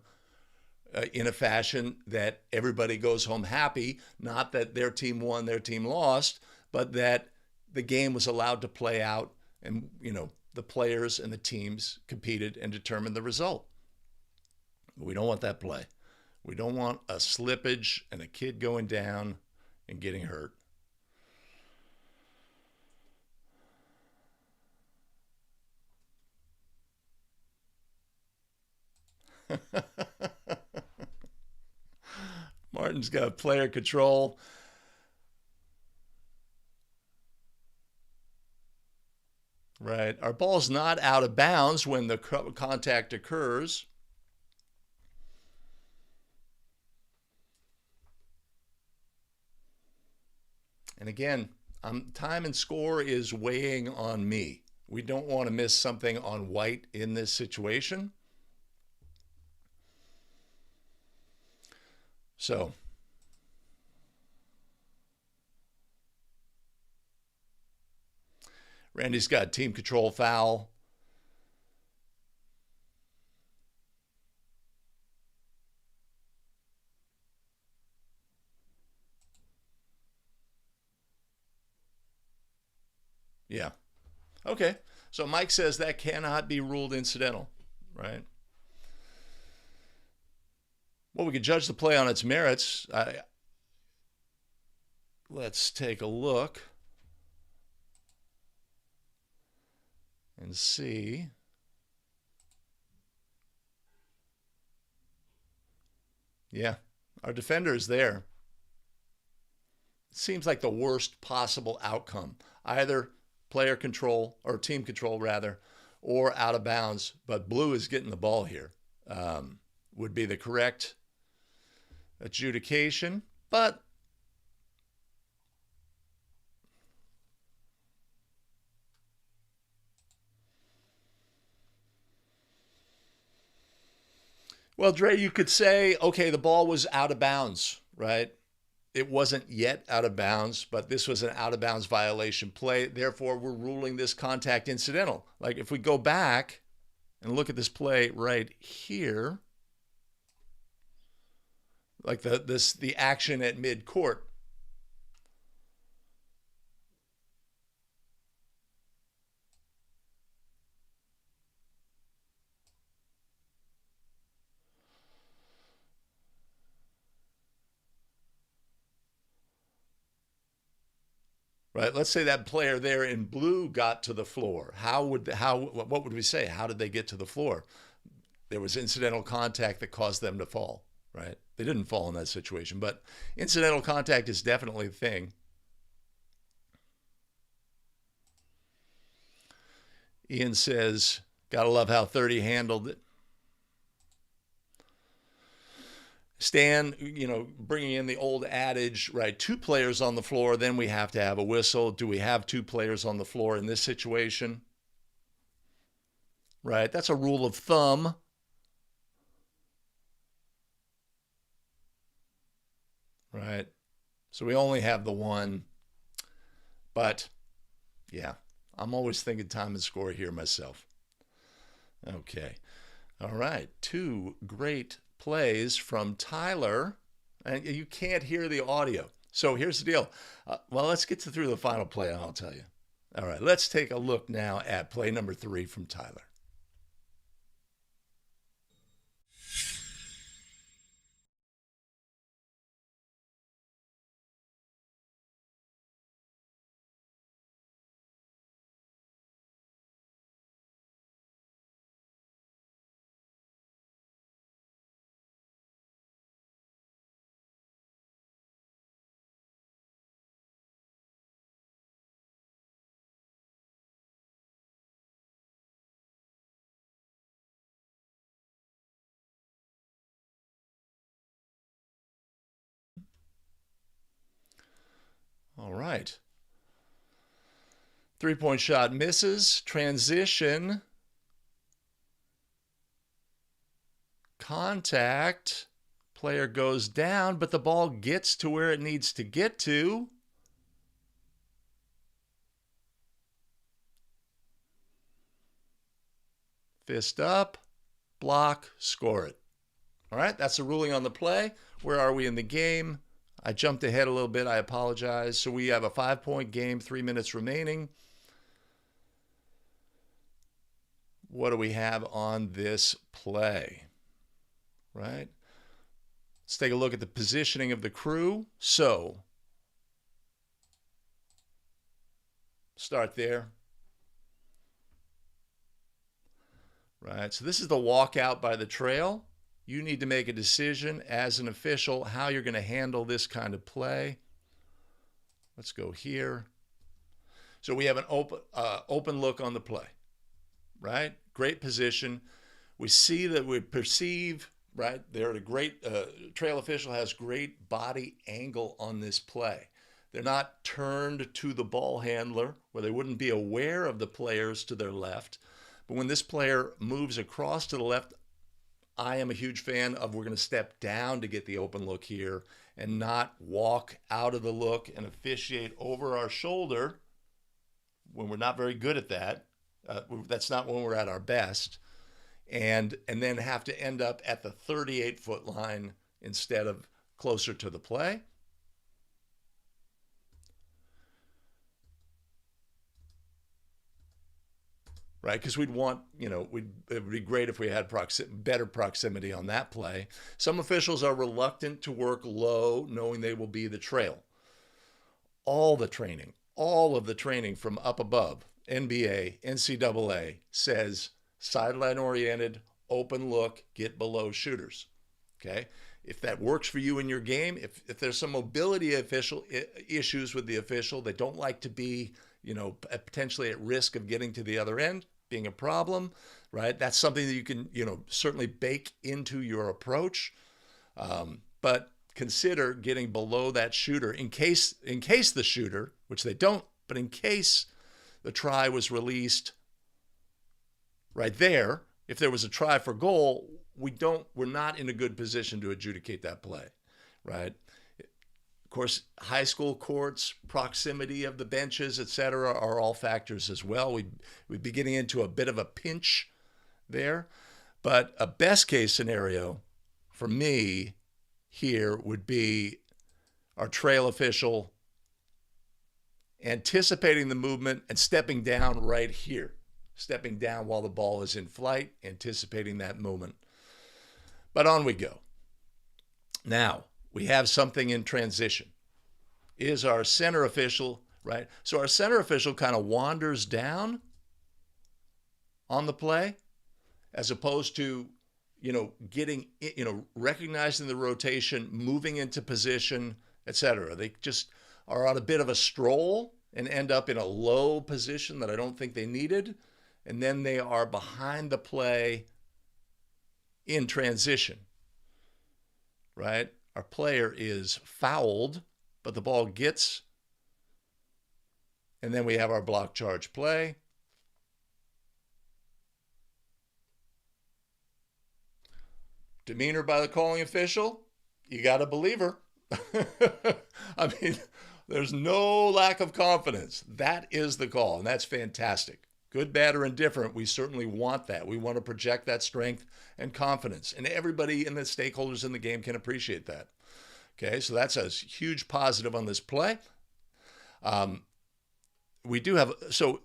in a fashion that everybody goes home happy. Not that their team won, their team lost, but that the game was allowed to play out, and the players and the teams competed and determined the result. We don't want that play. We don't want a slippage and a kid going down and getting hurt. Martin's got player control. Right. Our ball's not out of bounds when the contact occurs. And again, time and score is weighing on me, We don't want to miss something on white in this situation. So Randy's got team control foul. Yeah. Okay. So Mike says that cannot be ruled incidental, right? Well, we could judge the play on its merits. Let's take a look and see. Yeah, our defender is there. It seems like the worst possible outcome. Either player control or team control rather, or out of bounds. But blue is getting the ball here. Would be the correct adjudication, but well, Dre, you could say, okay, the ball was out of bounds, right? It wasn't yet out of bounds, but this was an out of bounds violation play. Therefore, we're ruling this contact incidental. Like if we go back and look at this play right here, like the action at mid-court. Right? Let's say that player there in blue got to the floor. What would we say? How did they get to the floor? There was incidental contact that caused them to fall, right? They didn't fall in that situation, but incidental contact is definitely a thing. Ian says, gotta love how 30 handled it. Stan, bringing in the old adage, right? Two players on the floor, then we have to have a whistle. Do we have two players on the floor in this situation? Right? That's a rule of thumb. Right? So we only have the one. But, yeah, I'm always thinking time and score here myself. Okay. All right. Two great plays from Tyler, and you can't hear the audio. So here's the deal. Well, let's get through the final play, and I'll tell you. All right, let's take a look now at play number 3 from Tyler. All right. 3-point shot misses. Transition. Contact. Player goes down, but the ball gets to where it needs to get to. Fist up, block, score it. All right, that's the ruling on the play. Where are we in the game? I jumped ahead a little bit. I apologize. So we have a 5-point game, 3 minutes remaining. What do we have on this play? Right? Let's take a look at the positioning of the crew. So, start there. Right? So this is the walkout by the trail. You need to make a decision as an official how you're going to handle this kind of play. Let's go here. So we have an open look on the play, right? Great position. We see that we perceive, right? They're at a great, trail official has great body angle on this play. They're not turned to the ball handler where they wouldn't be aware of the players to their left. But when this player moves across to the left, I am a huge fan of we're going to step down to get the open look here and not walk out of the look and officiate over our shoulder when we're not very good at that. That's not when we're at our best. And then have to end up at the 38-foot line instead of closer to the play. Right? Because we'd want, it would be great if we had better proximity on that play. Some officials are reluctant to work low, knowing they will be the trail. All of the training from up above, NBA, NCAA, says sideline oriented, open look, get below shooters. Okay? If that works for you in your game, if there's some mobility issues with the official, they don't like to be potentially at risk of getting to the other end, being a problem, right? That's something that you can, certainly bake into your approach. But consider getting below that shooter in case the shooter, which they don't, but in case the try was released right there, if there was a try for goal, we're not in a good position to adjudicate that play, right? Of course, high school courts, proximity of the benches, etc., are all factors as well. We'd be getting into a bit of a pinch there. But a best case scenario for me here would be our trail official anticipating the movement and stepping down right here, stepping down while the ball is in flight, anticipating that movement. But on we go. Now, we have something in transition. Is our center official, right? So our center official kind of wanders down on the play as opposed to, getting, recognizing the rotation, moving into position, etc. They just are on a bit of a stroll and end up in a low position that I don't think they needed. And then they are behind the play in transition, right? Our player is fouled, but the ball gets, and then we have our block charge play. Demeanor by the calling official, you got to believe her. I mean, there's no lack of confidence. That is the call, and that's fantastic. Good, bad, or indifferent, we certainly want that. We want to project that strength and confidence, and everybody in the stakeholders in the game can appreciate that. Okay, so that's a huge positive on this play. We do have, so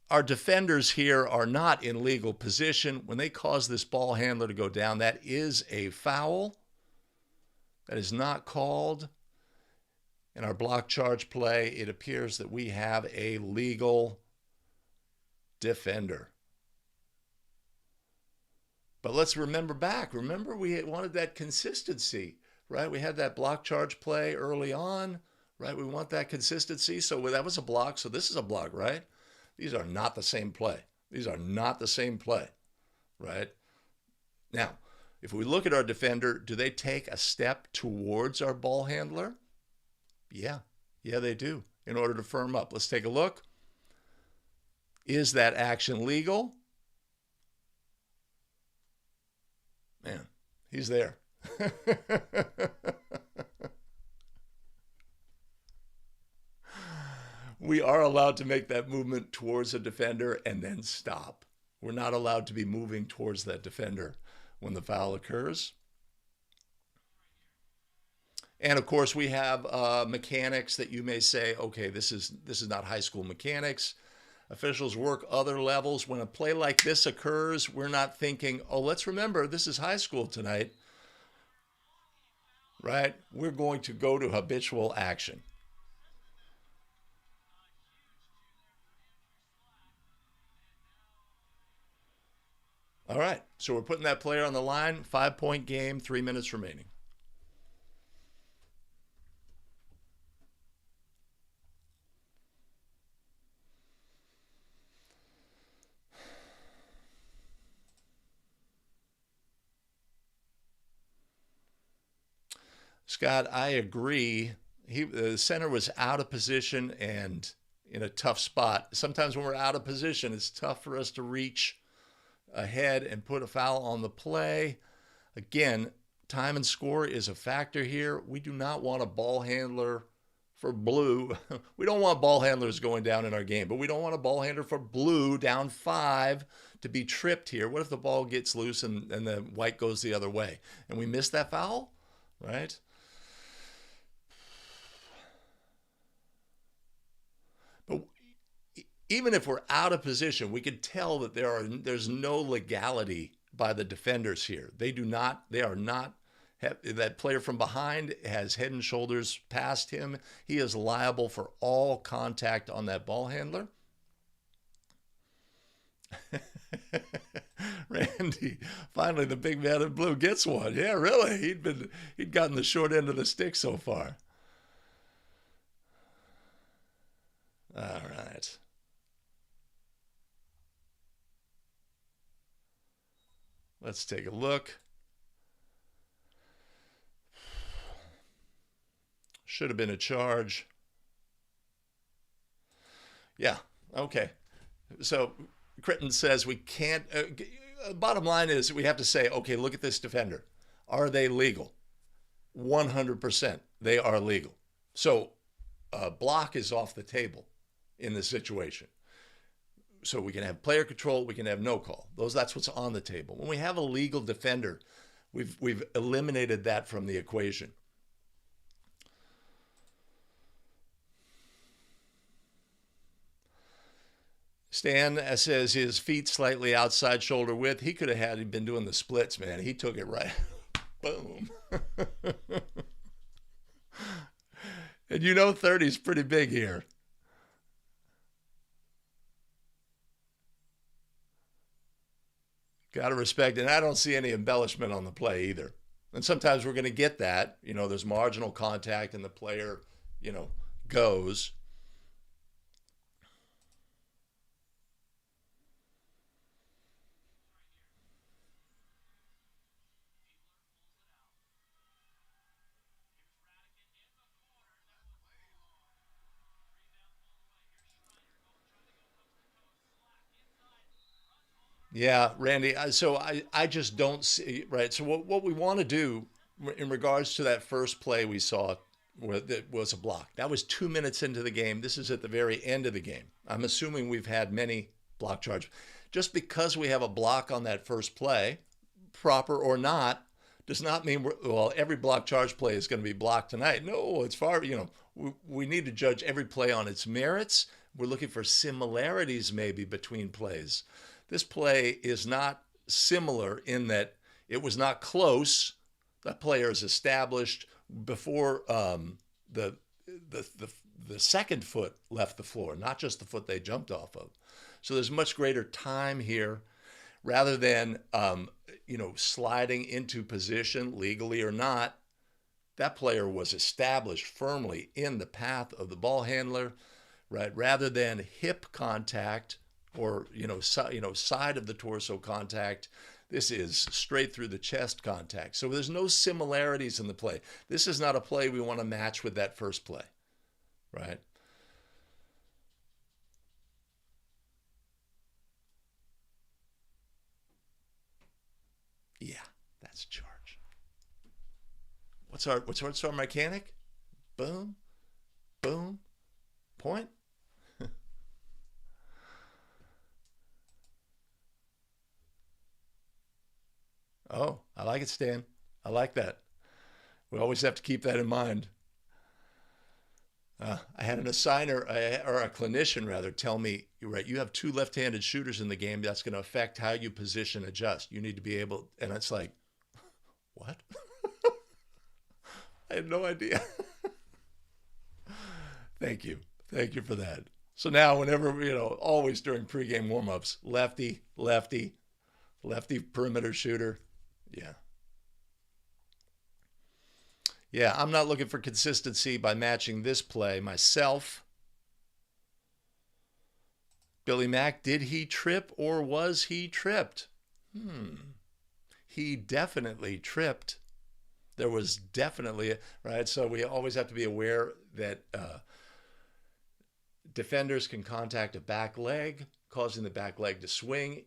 our defenders here are not in legal position. When they cause this ball handler to go down, that is a foul. That is not called. In our block charge play, it appears that we have a legal defender. But let's remember back. Remember, we wanted that consistency, right? We had that block charge play early on, right? We want that consistency. So that was a block. So this is a block, right? These are not the same play. These are not the same play, right? Now, if we look at our defender, do they take a step towards our ball handler? Yeah, they do, in order to firm up. Let's take a look. Is that action legal? Man, he's there. We are allowed to make that movement towards a defender and then stop. We're not allowed to be moving towards that defender when the foul occurs. And of course, we have mechanics that you may say, okay, this is not high school mechanics. Officials work other levels. When a play like this occurs, we're not thinking, oh, let's remember this is high school tonight, right? We're going to go to habitual action. All right, so we're putting that player on the line. 5-point game, 3 minutes remaining. Scott, I agree. The center was out of position and in a tough spot. Sometimes when we're out of position, it's tough for us to reach ahead and put a foul on the play. Again, time and score is a factor here. We do not want a ball handler for blue. We don't want ball handlers going down in our game, but we don't want a ball handler for blue down 5 to be tripped here. What if the ball gets loose and the white goes the other way and we miss that foul, right? But even if we're out of position, we can tell that there's no legality by the defenders here. They are not, that player from behind has head and shoulders past him. He is liable for all contact on that ball handler. Randy, finally the big man in blue gets one. Yeah, really. He'd gotten the short end of the stick so far. All right. Let's take a look. Should have been a charge. Yeah, okay. So Critton says we can't, bottom line is we have to say, okay, look at this defender. Are they legal? 100%. They are legal. So block is off the table in this situation. So we can have player control, we can have no call. That's what's on the table. When we have a legal defender, we've eliminated that from the equation. Stan says his feet slightly outside shoulder width. He could have had him been doing the splits, man. He took it right. Boom. And 30 is pretty big here. Got to respect it. And I don't see any embellishment on the play either. And sometimes we're going to get that. There's marginal contact and the player, goes. Yeah, Randy. So I just don't see, right? So what we want to do in regards to that first play we saw where that was a block. That was 2 minutes into the game. This is at the very end of the game. I'm assuming we've had many block charges. Just because we have a block on that first play, proper or not, does not mean every block charge play is going to be blocked tonight. No, it's far, we need to judge every play on its merits. We're looking for similarities maybe between plays. This play is not similar in that it was not close. That player is established before the second foot left the floor, not just the foot they jumped off of. So there's much greater time here, rather than sliding into position legally or not. That player was established firmly in the path of the ball handler, right? Rather than hip contact or side of the torso contact. This is straight through the chest contact. So there's no similarities in the play. This is not a play we want to match with that first play, right? Yeah, that's charge. What's our mechanic? Boom, boom, point. Oh, I like it, Stan. I like that. We always have to keep that in mind. I had an assigner, or a clinician rather, tell me, you're right, you have 2 left-handed shooters in the game. That's going to affect how you position adjust. You need to be able, and it's like, what? I had no idea. Thank you. Thank you for that. So now whenever, always during pregame warmups, lefty, lefty, lefty perimeter shooter. Yeah. Yeah, I'm not looking for consistency by matching this play myself. Billy Mack, did he trip or was he tripped? He definitely tripped. There was definitely, right? So we always have to be aware that defenders can contact a back leg, causing the back leg to swing.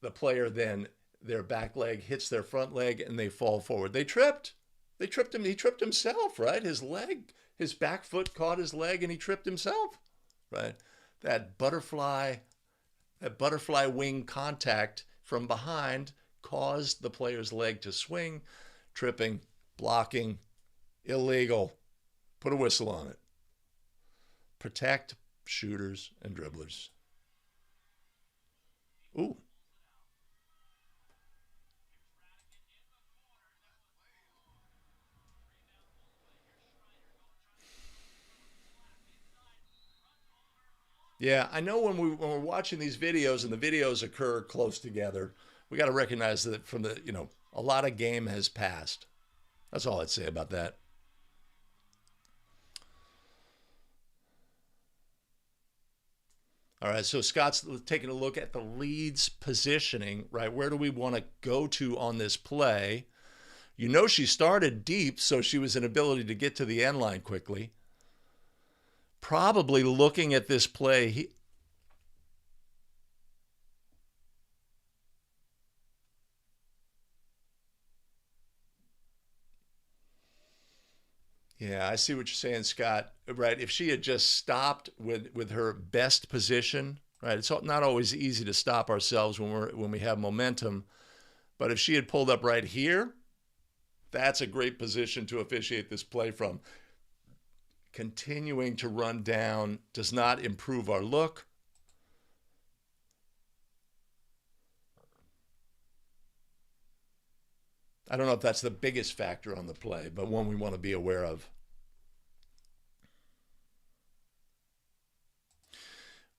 The player then, their back leg hits their front leg and they fall forward. They tripped. They tripped him. He tripped himself, right? His leg, his back foot caught his leg and he tripped himself, right? That butterfly, that butterfly wing contact from behind caused the player's leg to swing, tripping, blocking, illegal. Put a whistle on it. Protect shooters and dribblers. Ooh. Yeah, I know when we're watching these videos and the videos occur close together, we got to recognize that from the, a lot of game has passed. That's all I'd say about that. All right, so Scott's taking a look at the lead's positioning, right? Where do we want to go to on this play? She started deep, so she was an ability to get to the end line quickly. Probably looking at this play, yeah, I see what you're saying, Scott. Right, if she had just stopped with her best position, right? It's not always easy to stop ourselves when we have momentum, but if she had pulled up right here, that's a great position to officiate this play from. Continuing to run down does not improve our look. I don't know if that's the biggest factor on the play, but one we want to be aware of.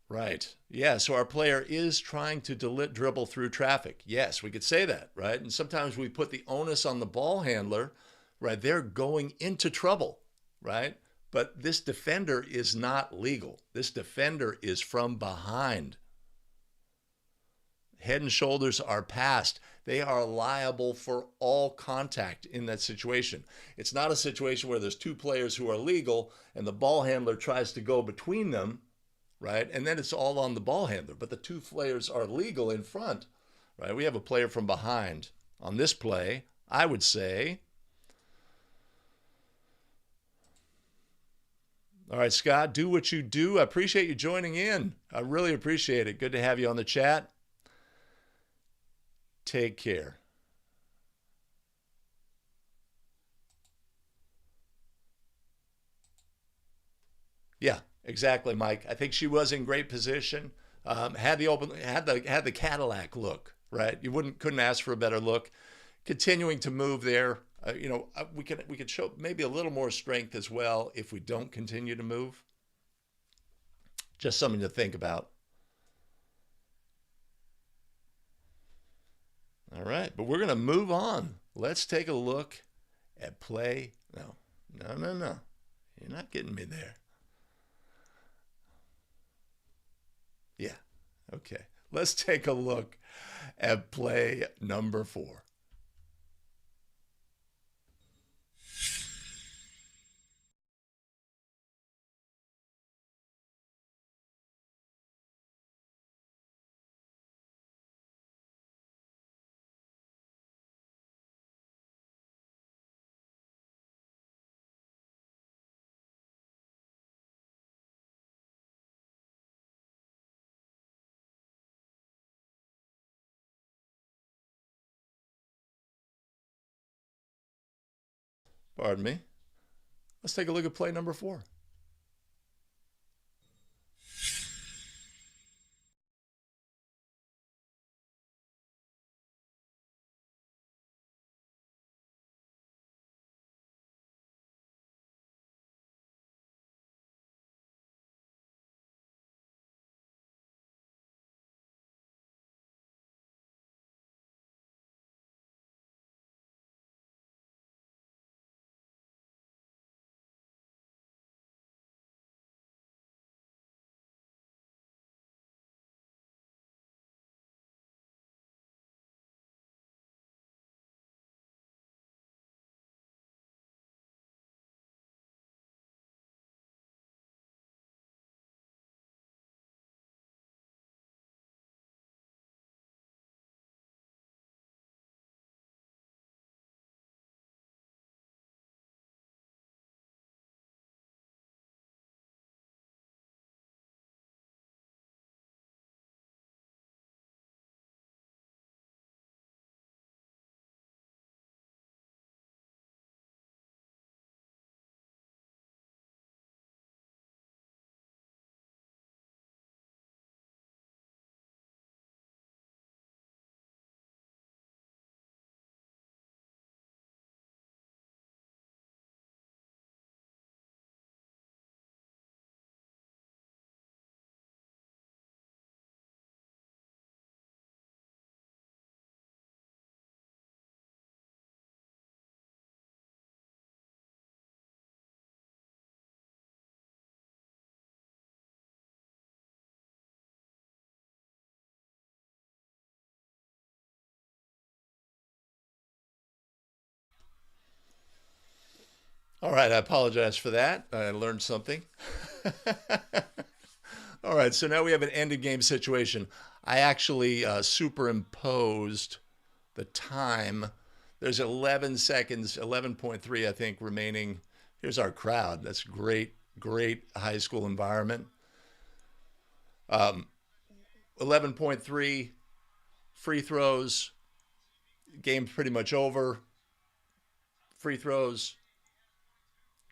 Right. Yeah. So our player is trying to dribble through traffic. Yes, we could say that, right? And sometimes we put the onus on the ball handler, right? They're going into trouble, right? But this defender is not legal. This defender is from behind. Head and shoulders are passed. They are liable for all contact in that situation. It's not a situation where there's two players who are legal and the ball handler tries to go between them, right? And then it's all on the ball handler. But the two players are legal in front, right? We have a player from behind. On this play, I would say, all right, Scott, do what you do. I appreciate you joining in. I really appreciate it. Good to have you on the chat. Take care. Yeah, exactly, Mike. I think she was in great position. Had the Cadillac look, right? You wouldn't couldn't ask for a better look. Continuing to move there. We could show maybe a little more strength as well if we don't continue to move. Just something to think about. All right, but we're going to move on. Let's take a look at play. No, no, no, no. You're not getting me there. Yeah. Okay. Let's take a look at play number 4. Pardon me. Let's take a look at play number 4. All right, I apologize for that. I learned something. All right, so now we have an ended game situation. I actually superimposed the time. There's 11 seconds, 11.3, I think, remaining. Here's our crowd. That's great, great high school environment. Um, 11.3 free throws. Game pretty much over. Free throws.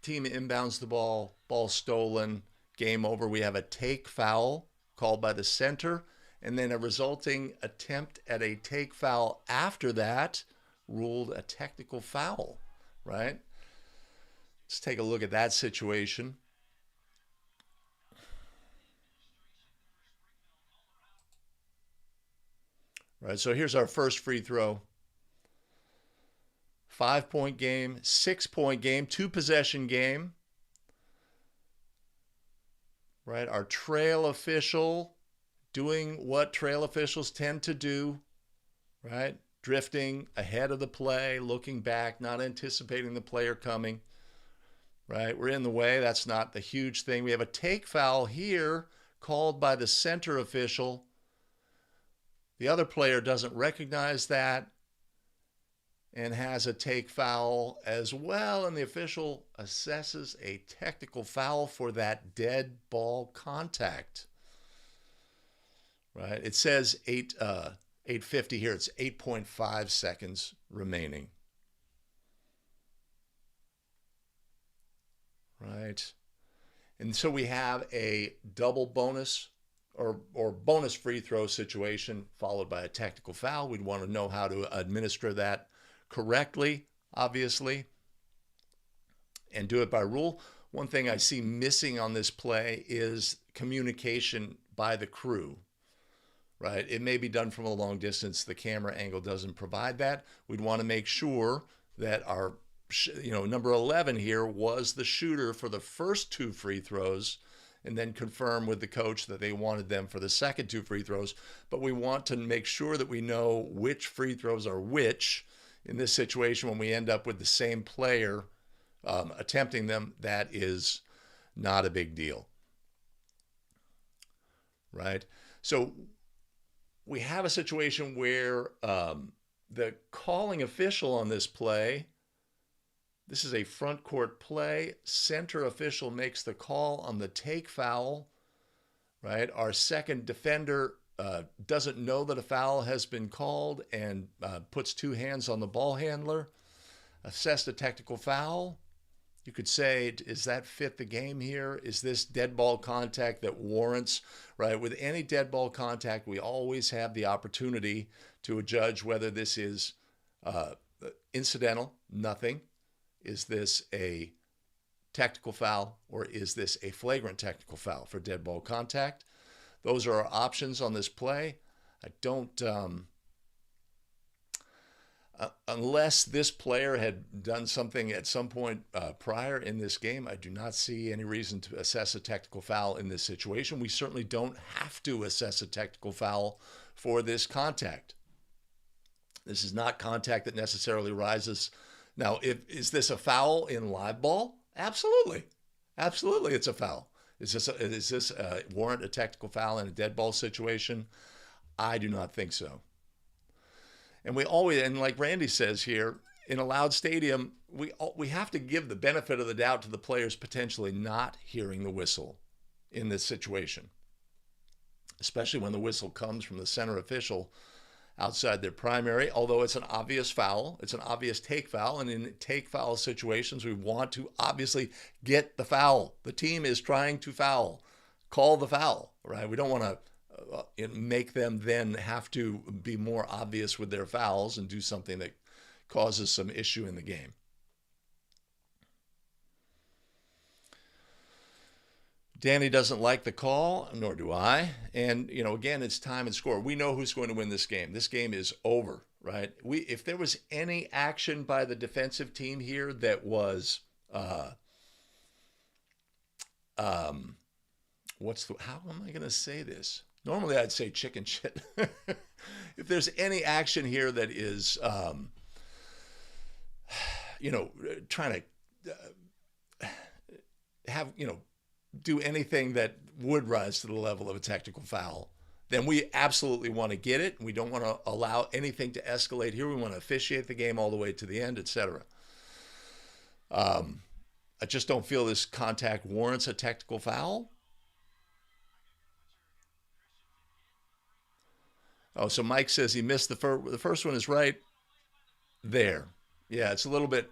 Team inbounds the ball. Ball stolen. Game over. We have a take foul called by the center, and then a resulting attempt at a take foul after that ruled a technical foul, right? Let's take a look at that situation. Right, so here's our first free throw. 5-point game, 6-point game, 2-possession game. Right, our trail official doing what trail officials tend to do, right? Drifting ahead of the play, looking back, not anticipating the player coming, right? We're in the way. That's not the huge thing. We have a take foul here called by the center official. The other player doesn't recognize that and has a take foul as well, and the official assesses a technical foul for that dead ball contact. Right? It says 8:50 here. It's 8.5 seconds remaining. Right? And so we have a double bonus or bonus free throw situation followed by a technical foul. We'd want to know how to administer that correctly, obviously, and do it by rule. One thing I see missing on this play is communication by the crew, right? It may be done from a long distance. The camera angle doesn't provide that. We'd want to make sure that our, number 11 here was the shooter for the first 2 free throws, and then confirm with the coach that they wanted them for the second 2 free throws. But we want to make sure that we know which free throws are which. In this situation, when we end up with the same player attempting them, that is not a big deal, right? So we have a situation where the calling official on this play, this is a front court play. Center official makes the call on the take foul, right? Our second defender doesn't know that a foul has been called and puts 2 hands on the ball handler. Assessed a technical foul. You could say, does that fit the game here? Is this dead ball contact that warrants, right? With any dead ball contact, we always have the opportunity to judge whether this is incidental, nothing. Is this a technical foul, or is this a flagrant technical foul for dead ball contact? Those are our options on this play. I don't, unless this player had done something at some point prior in this game, I do not see any reason to assess a technical foul in this situation. We certainly don't have to assess a technical foul for this contact. This is not contact that necessarily rises. Now, is this a foul in live ball? Absolutely. Absolutely, it's a foul. Is this warrant a technical foul in a dead ball situation? I do not think so. And we always, and like Randy says here, in a loud stadium, we have to give the benefit of the doubt to the players potentially not hearing the whistle in this situation, especially when the whistle comes from the center official outside their primary, although it's an obvious foul. It's an obvious take foul, and in take foul situations, we want to obviously get the foul. The team is trying to foul. Call the foul, right? We don't want to make them then have to be more obvious with their fouls and do something that causes some issue in the game. Danny doesn't like the call, nor do I. And, again, it's time and score. We know who's going to win this game. This game is over, right? If there was any action by the defensive team here that was, how am I going to say this? Normally I'd say chicken shit. If there's any action here that is, trying to have, do anything that would rise to the level of a technical foul, then we absolutely want to get it. We don't want to allow anything to escalate here. We want to officiate the game all the way to the end, etc. I just don't feel this contact warrants a technical foul. Oh, so Mike says he missed the first one is right there. Yeah, it's a little bit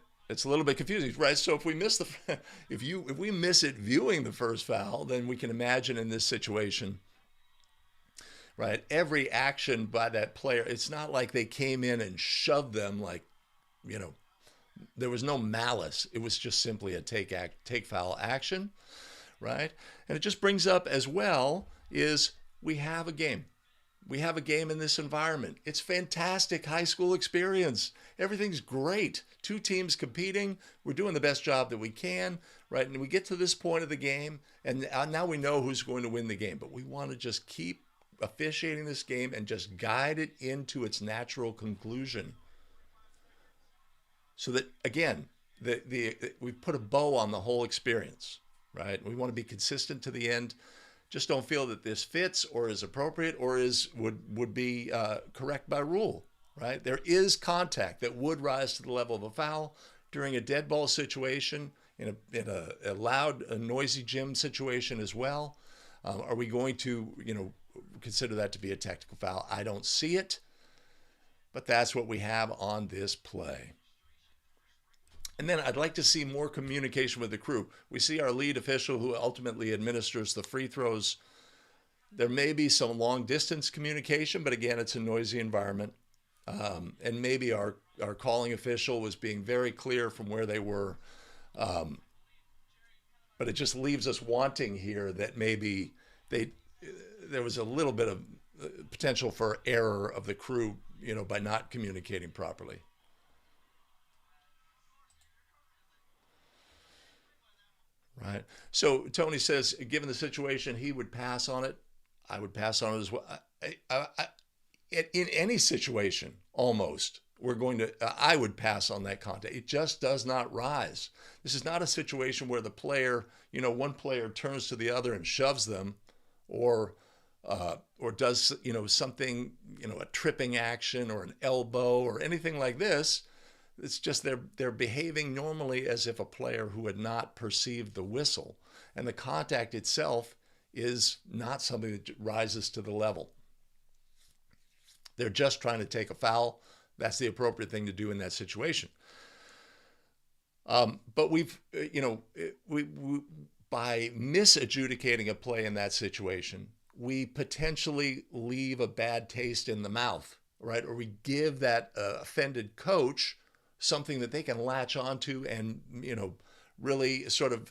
confusing, right? So if we miss the if we miss it viewing the first foul, then we can imagine in this situation, right? Every action by that player, it's not like they came in and shoved them like, you know, there was no malice. It was just simply a take foul action, right? And it just brings up as well is we have a game. We have a game in this environment. It's fantastic high school experience. Everything's great. Two teams competing. We're doing the best job that we can, right? And we get to this point of the game, and now we know who's going to win the game. But we want to just keep officiating this game and just guide it into its natural conclusion. So that again, we put a bow on the whole experience, right? We want to be consistent to the end. Just don't feel that this fits or is appropriate or would be correct by rule, right? There is contact that would rise to the level of a foul during a dead ball situation, in a loud, a noisy gym situation as well. Are we going to, consider that to be a technical foul? I don't see it, but that's what we have on this play. And then I'd like to see more communication with the crew. We see our lead official who ultimately administers the free throws. There may be some long distance communication, but again, it's a noisy environment. And maybe our calling official was being very clear from where they were. But it just leaves us wanting here that maybe there was a little bit of potential for error of the crew, by not communicating properly. Right. So Tony says, given the situation, he would pass on it. I would pass on it as well. In any situation, almost, I would pass on that contact. It just does not rise. This is not a situation where the player, one player turns to the other and shoves them, or does, something, a tripping action or an elbow or anything like this. It's just they're behaving normally as if a player who had not perceived the whistle. And the contact itself is not something that rises to the level. They're just trying to take a foul. That's the appropriate thing to do in that situation. But we by misadjudicating a play in that situation, we potentially leave a bad taste in the mouth, right? Or we give that offended coach something that they can latch onto and, really sort of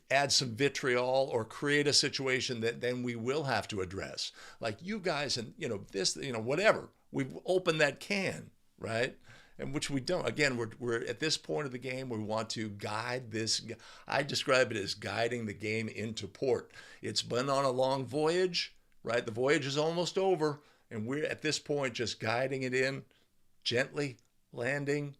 add some vitriol or create a situation that then we will have to address. Like you guys and, this, whatever. We've opened that can, right? And which we don't. Again, we're at this point of the game, we want to guide this. I describe it as guiding the game into port. It's been on a long voyage, right? The voyage is almost over. And we're at this point just guiding it in, gently landing.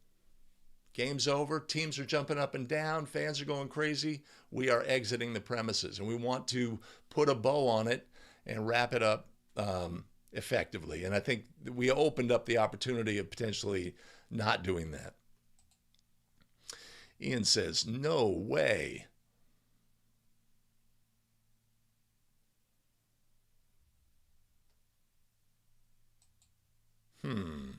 Game's over. Teams are jumping up and down. Fans are going crazy. We are exiting the premises. And we want to put a bow on it and wrap it up effectively. And I think we opened up the opportunity of potentially not doing that. Ian says, no way. Hmm.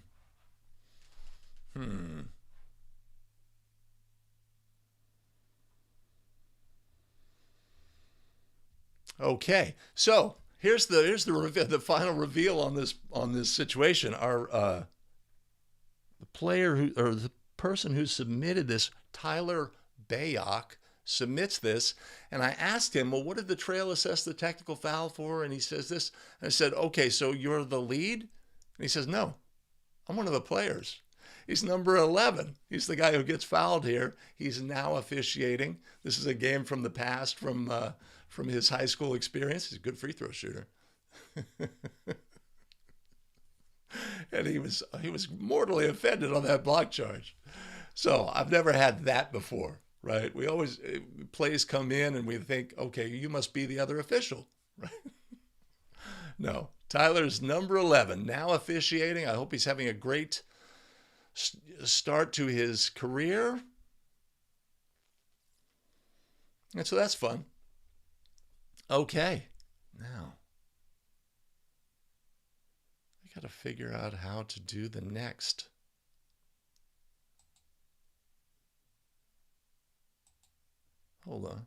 Okay, so here's the final reveal on this situation. The player or the person who submitted this, Tyler Bayok, submits this, and I asked him, well, what did the trail assess the technical foul for? And he says this, and I said, okay, so you're the lead? And he says, no, I'm one of the players. He's number 11. He's the guy who gets fouled here. He's now officiating. This is a game from the past, from his high school experience. He's a good free throw shooter. And he was mortally offended on that block charge. So I've never had that before, right? We always, plays come in and we think, okay, you must be the other official, right? No. Tyler's number 11, now officiating. I hope he's having a great start to his career. And so that's fun. Okay. Now, I got to figure out how to do the next. Hold on.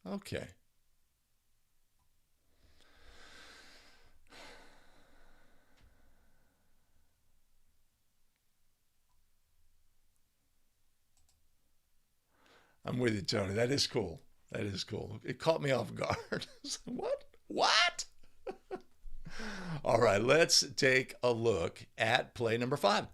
Okay. I'm with you, Tony. That is cool. That is cool. It caught me off guard. What? What? All right, let's take a look at play number 5.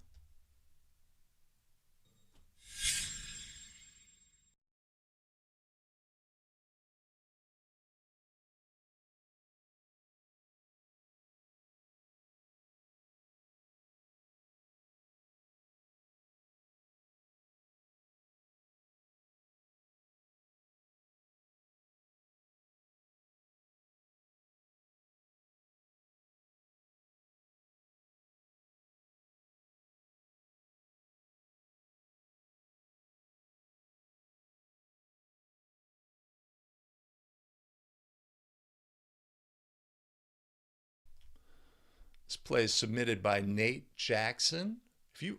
This play is submitted by Nate Jackson. If you,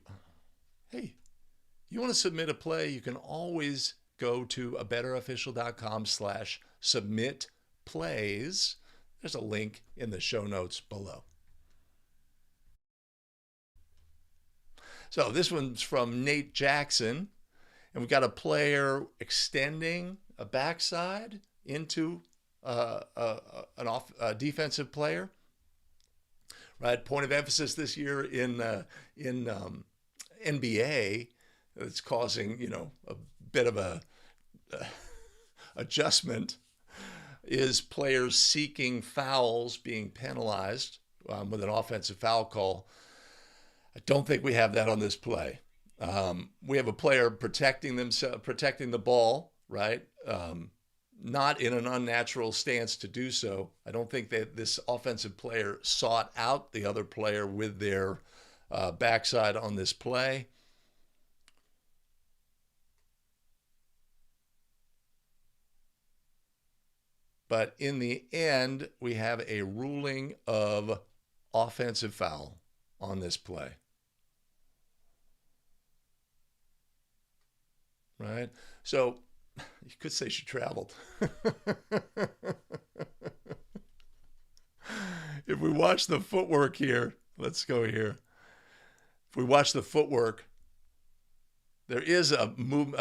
hey, you want to submit a play, you can always go to abetterofficial.com/submit plays. There's a link in the show notes below. So this one's from Nate Jackson, and we've got a player extending a backside into a defensive player. Right, point of emphasis this year in NBA, it's causing a bit of a adjustment, is players seeking fouls being penalized with an offensive foul call. I don't think we have that on this play. We have a player protecting the ball, right? Not in an unnatural stance to do so. I don't think that this offensive player sought out the other player with their backside on this play. But in the end, we have a ruling of offensive foul on this play. Right? So you could say she traveled. If we watch the footwork here, let's go here. If we watch the footwork, there is a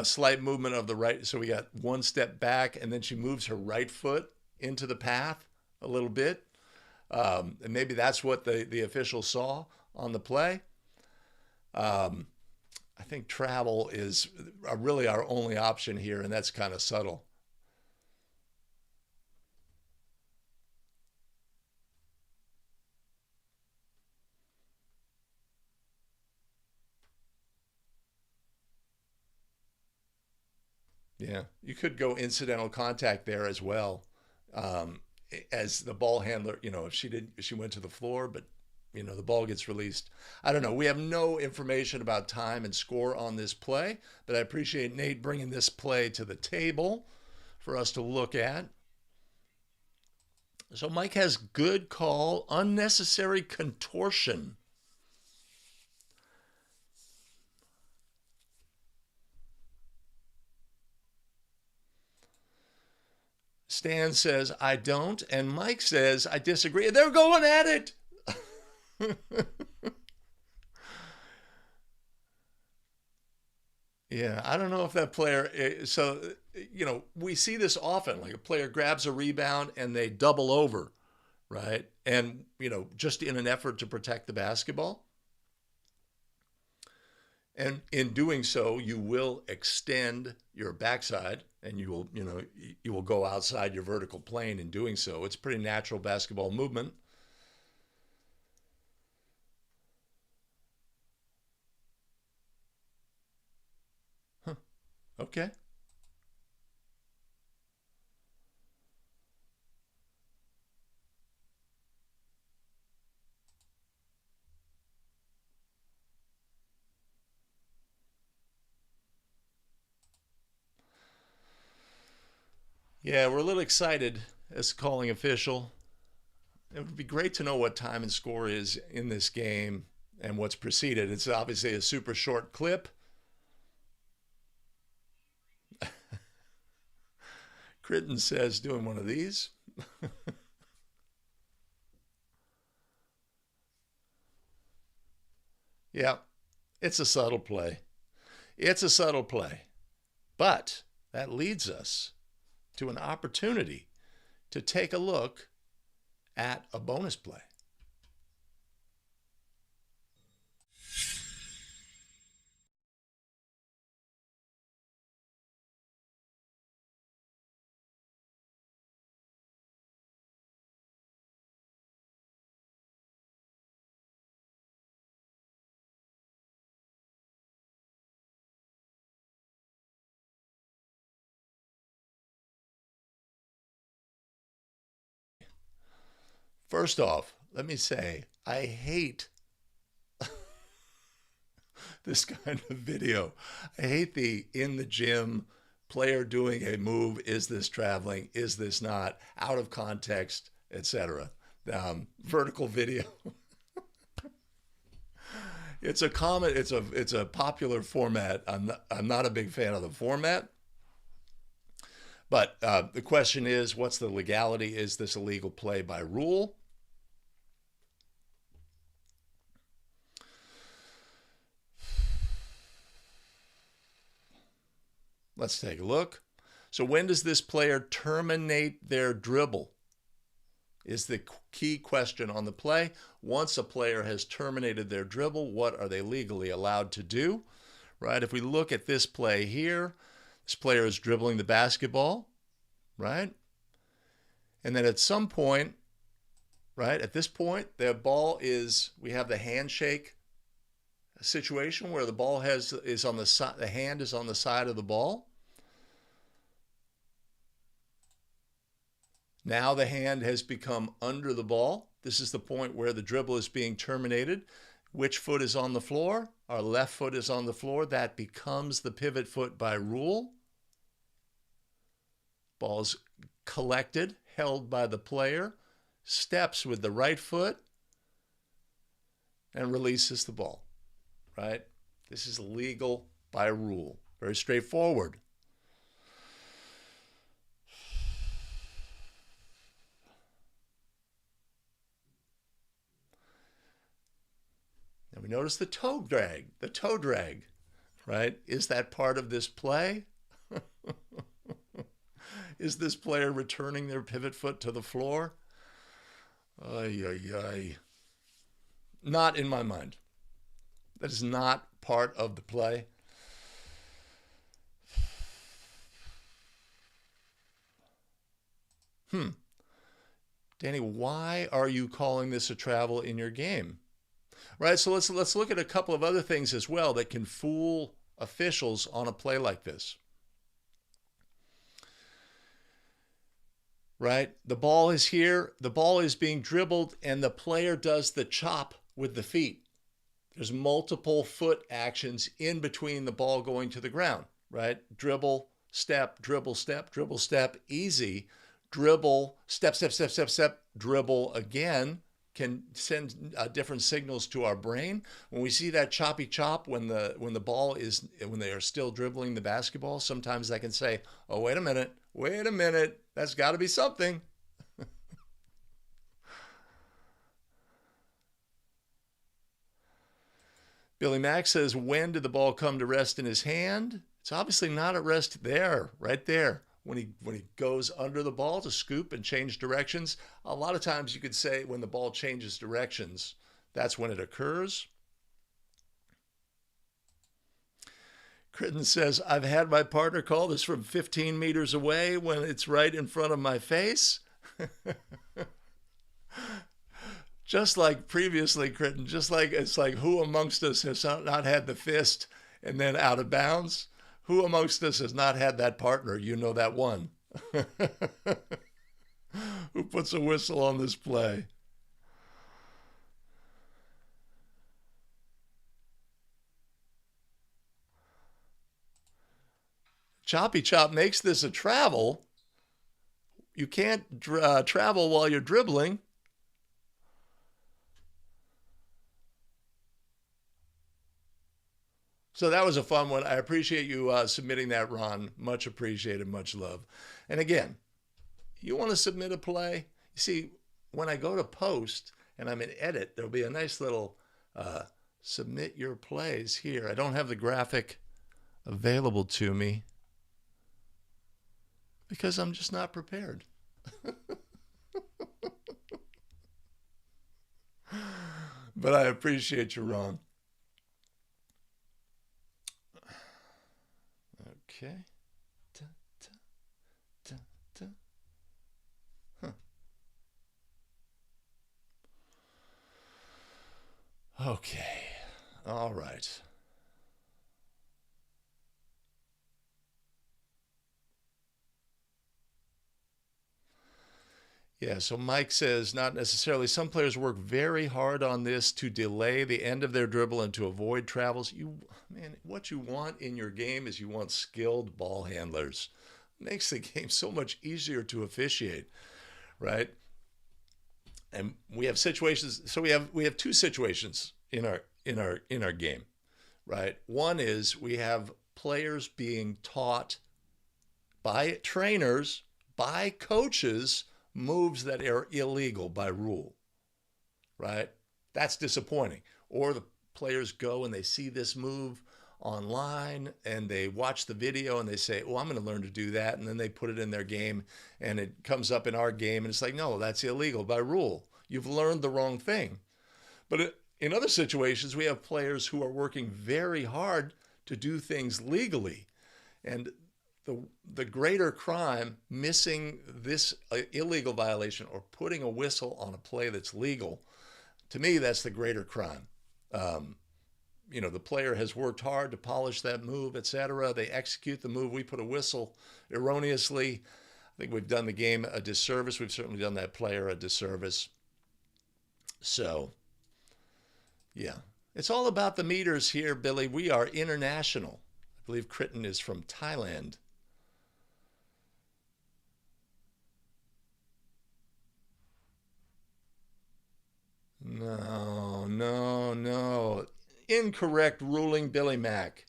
slight movement of the right. So we got one step back, and then she moves her right foot into the path a little bit. And maybe that's what the official saw on the play. I think travel is really our only option here, and that's kind of subtle. Yeah, you could go incidental contact there as well, um, as the ball handler. If she went to the floor, but the ball gets released. I don't know. We have no information about time and score on this play, but I appreciate Nate bringing this play to the table for us to look at. So Mike has good call, unnecessary contortion. Stan says, I don't. And Mike says, I disagree. They're going at it. Yeah, I don't know if that player. So, we see this often. Like a player grabs a rebound and they double over, right? And, just in an effort to protect the basketball. And in doing so, you will extend your backside and you will go outside your vertical plane in doing so. It's pretty natural basketball movement. Okay. Yeah, we're a little excited as calling official. It would be great to know what time and score is in this game and what's preceded. It's obviously a super short clip. Critton says doing one of these. Yeah, it's a subtle play. It's a subtle play. But that leads us to an opportunity to take a look at a bonus play. First off, let me say, I hate this kind of video. I hate the in the gym player doing a move. Is this traveling? Is this not? Out of context, etc. Vertical video. It's a common. It's a popular format. I'm not a big fan of the format. But the question is, what's the legality? Is this a legal play by rule? Let's take a look. So when does this player terminate their dribble? Is the key question on the play. Once a player has terminated their dribble, what are they legally allowed to do? Right? If we look at this play here, this player is dribbling the basketball, right? And then at some point, right, at this point, the ball is, we have the handshake situation where the ball is on the side, the hand is on the side of the ball. Now the hand has become under the ball. This is the point where the dribble is being terminated. Which foot is on the floor? Our left foot is on the floor. That becomes the pivot foot by rule. Ball's collected, held by the player, steps with the right foot, and releases the ball, right? This is legal by rule. Very straightforward. And we notice the toe drag, right? Is that part of this play? Is this player returning their pivot foot to the floor? Ay, ay, ay. Not in my mind. That is not part of the play. Danny, why are you calling this a travel in your game? Right, so let's look at a couple of other things as well that can fool officials on a play like this. Right, the ball is here, the ball is being dribbled, and the player does the chop with the feet. There's multiple foot actions in between the ball going to the ground, right? Dribble, step, dribble, step, dribble, step, easy. Dribble, step, step, step, step, step, dribble again. Can send different signals to our brain. When we see that choppy chop when the ball is, when they are still dribbling the basketball, sometimes that can say, oh, wait a minute, that's got to be something. Billy Mack says, when did the ball come to rest in his hand? It's obviously not at rest there, right there. When he goes under the ball to scoop and change directions, a lot of times you could say when the ball changes directions, that's when it occurs. Critton says, I've had my partner call this from 15 meters away when it's right in front of my face. Just like previously, Critton, just like it's like who amongst us has not had the fist and then out of bounds? Who amongst us has not had that partner? You know that one. Who puts a whistle on this play? Choppy Chop makes this a travel. You can't travel while you're dribbling. So that was a fun one. I appreciate you submitting that, Ron. Much appreciated, much love. And again, you want to submit a play? You see, when I go to post and I'm in edit, there'll be a nice little submit your plays here. I don't have the graphic available to me because I'm just not prepared. But I appreciate you, Ron. Okay. Da, da, da, da. Huh. Okay. All right. Yeah, so Mike says, not necessarily. Some players work very hard on this to delay the end of their dribble and to avoid travels. Man, what you want in your game is you want skilled ball handlers. It makes the game so much easier to officiate, right? And we have situations. So we have two situations in our game, right? One is we have players being taught by trainers, by coaches, moves that are illegal by rule, right? That's disappointing. Or the players go and they see this move online and they watch the video and they say, oh, I'm going to learn to do that. And then they put it in their game and it comes up in our game and it's like, no, that's illegal by rule. You've learned the wrong thing. But in other situations, we have players who are working very hard to do things legally. And the greater crime, missing this illegal violation or putting a whistle on a play that's legal, to me, that's the greater crime. The player has worked hard to polish that move, etc. They execute the move. We put a whistle erroneously. I think we've done the game a disservice. We've certainly done that player a disservice. So, yeah. It's all about the meters here, Billy. We are international. I believe Critton is from Thailand. No. Incorrect ruling, Billy Mack.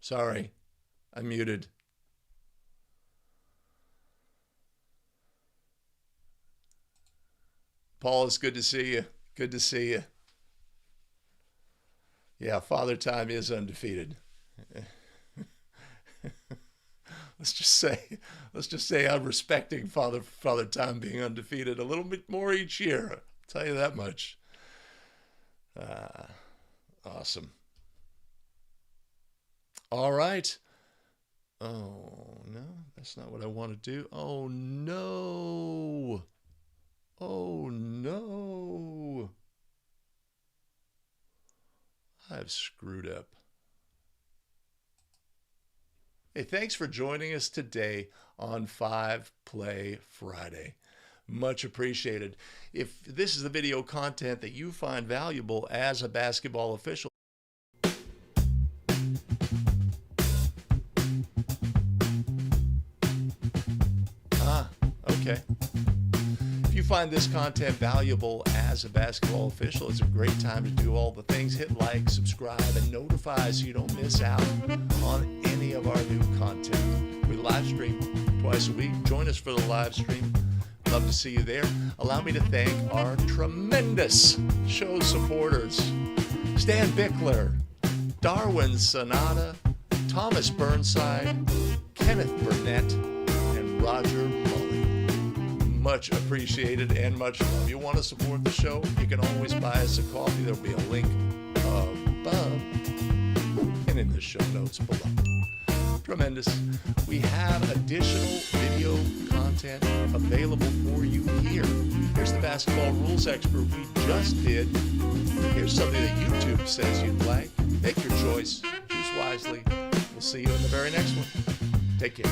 Sorry, I'm muted. Paul, it's good to see you. Good to see you. Yeah, Father Time is undefeated. let's just say I'm respecting Father Time being undefeated a little bit more each year. I'll tell you that much. Awesome. All right. Oh no, that's not what I want to do. Oh no. Oh no. I've screwed up. Hey, thanks for joining us today on 5 Play Friday. Much appreciated. If this is the video content that you find valuable as a basketball official, okay. If you find this content valuable as a basketball official, it's a great time to do all the things. Hit like, subscribe, and notify so you don't miss out on any of our new content. We live stream twice a week. Join us for the live stream. Love to see you there. Allow me to thank our tremendous show supporters: Stan Bickler, Darwin Sonata, Thomas Burnside, Kenneth Burnett, and Roger Mully. Much appreciated and much love. You want to support the show? You can always buy us a coffee. There'll be a link above and in the show notes below. Tremendous. We have additional video content available for you here. Here's the basketball rules expert we just did. Here's something that YouTube says you'd like. Make your choice. Choose wisely. We'll see you in the very next one. Take care.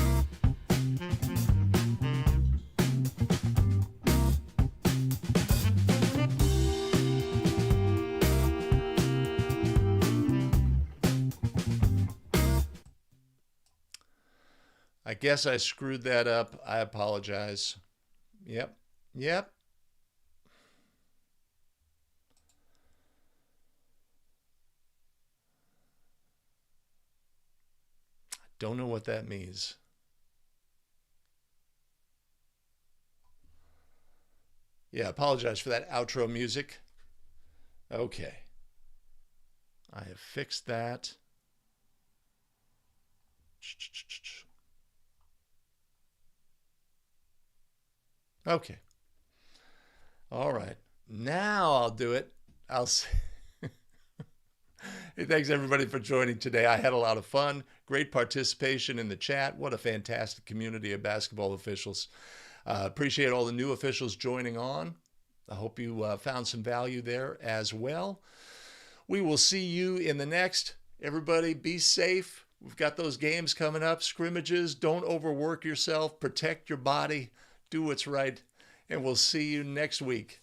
I guess I screwed that up. I apologize. Yep. Don't know what that means. Yeah, apologize for that outro music. Okay. I have fixed that. Okay. All right. Now I'll do it. I'll say. Hey, thanks everybody for joining today. I had a lot of fun. Great participation in the chat. What a fantastic community of basketball officials. Appreciate all the new officials joining on. I hope you found some value there as well. We will see you in the next. Everybody be safe. We've got those games coming up, scrimmages. Don't overwork yourself. Protect your body. Do what's right. And we'll see you next week.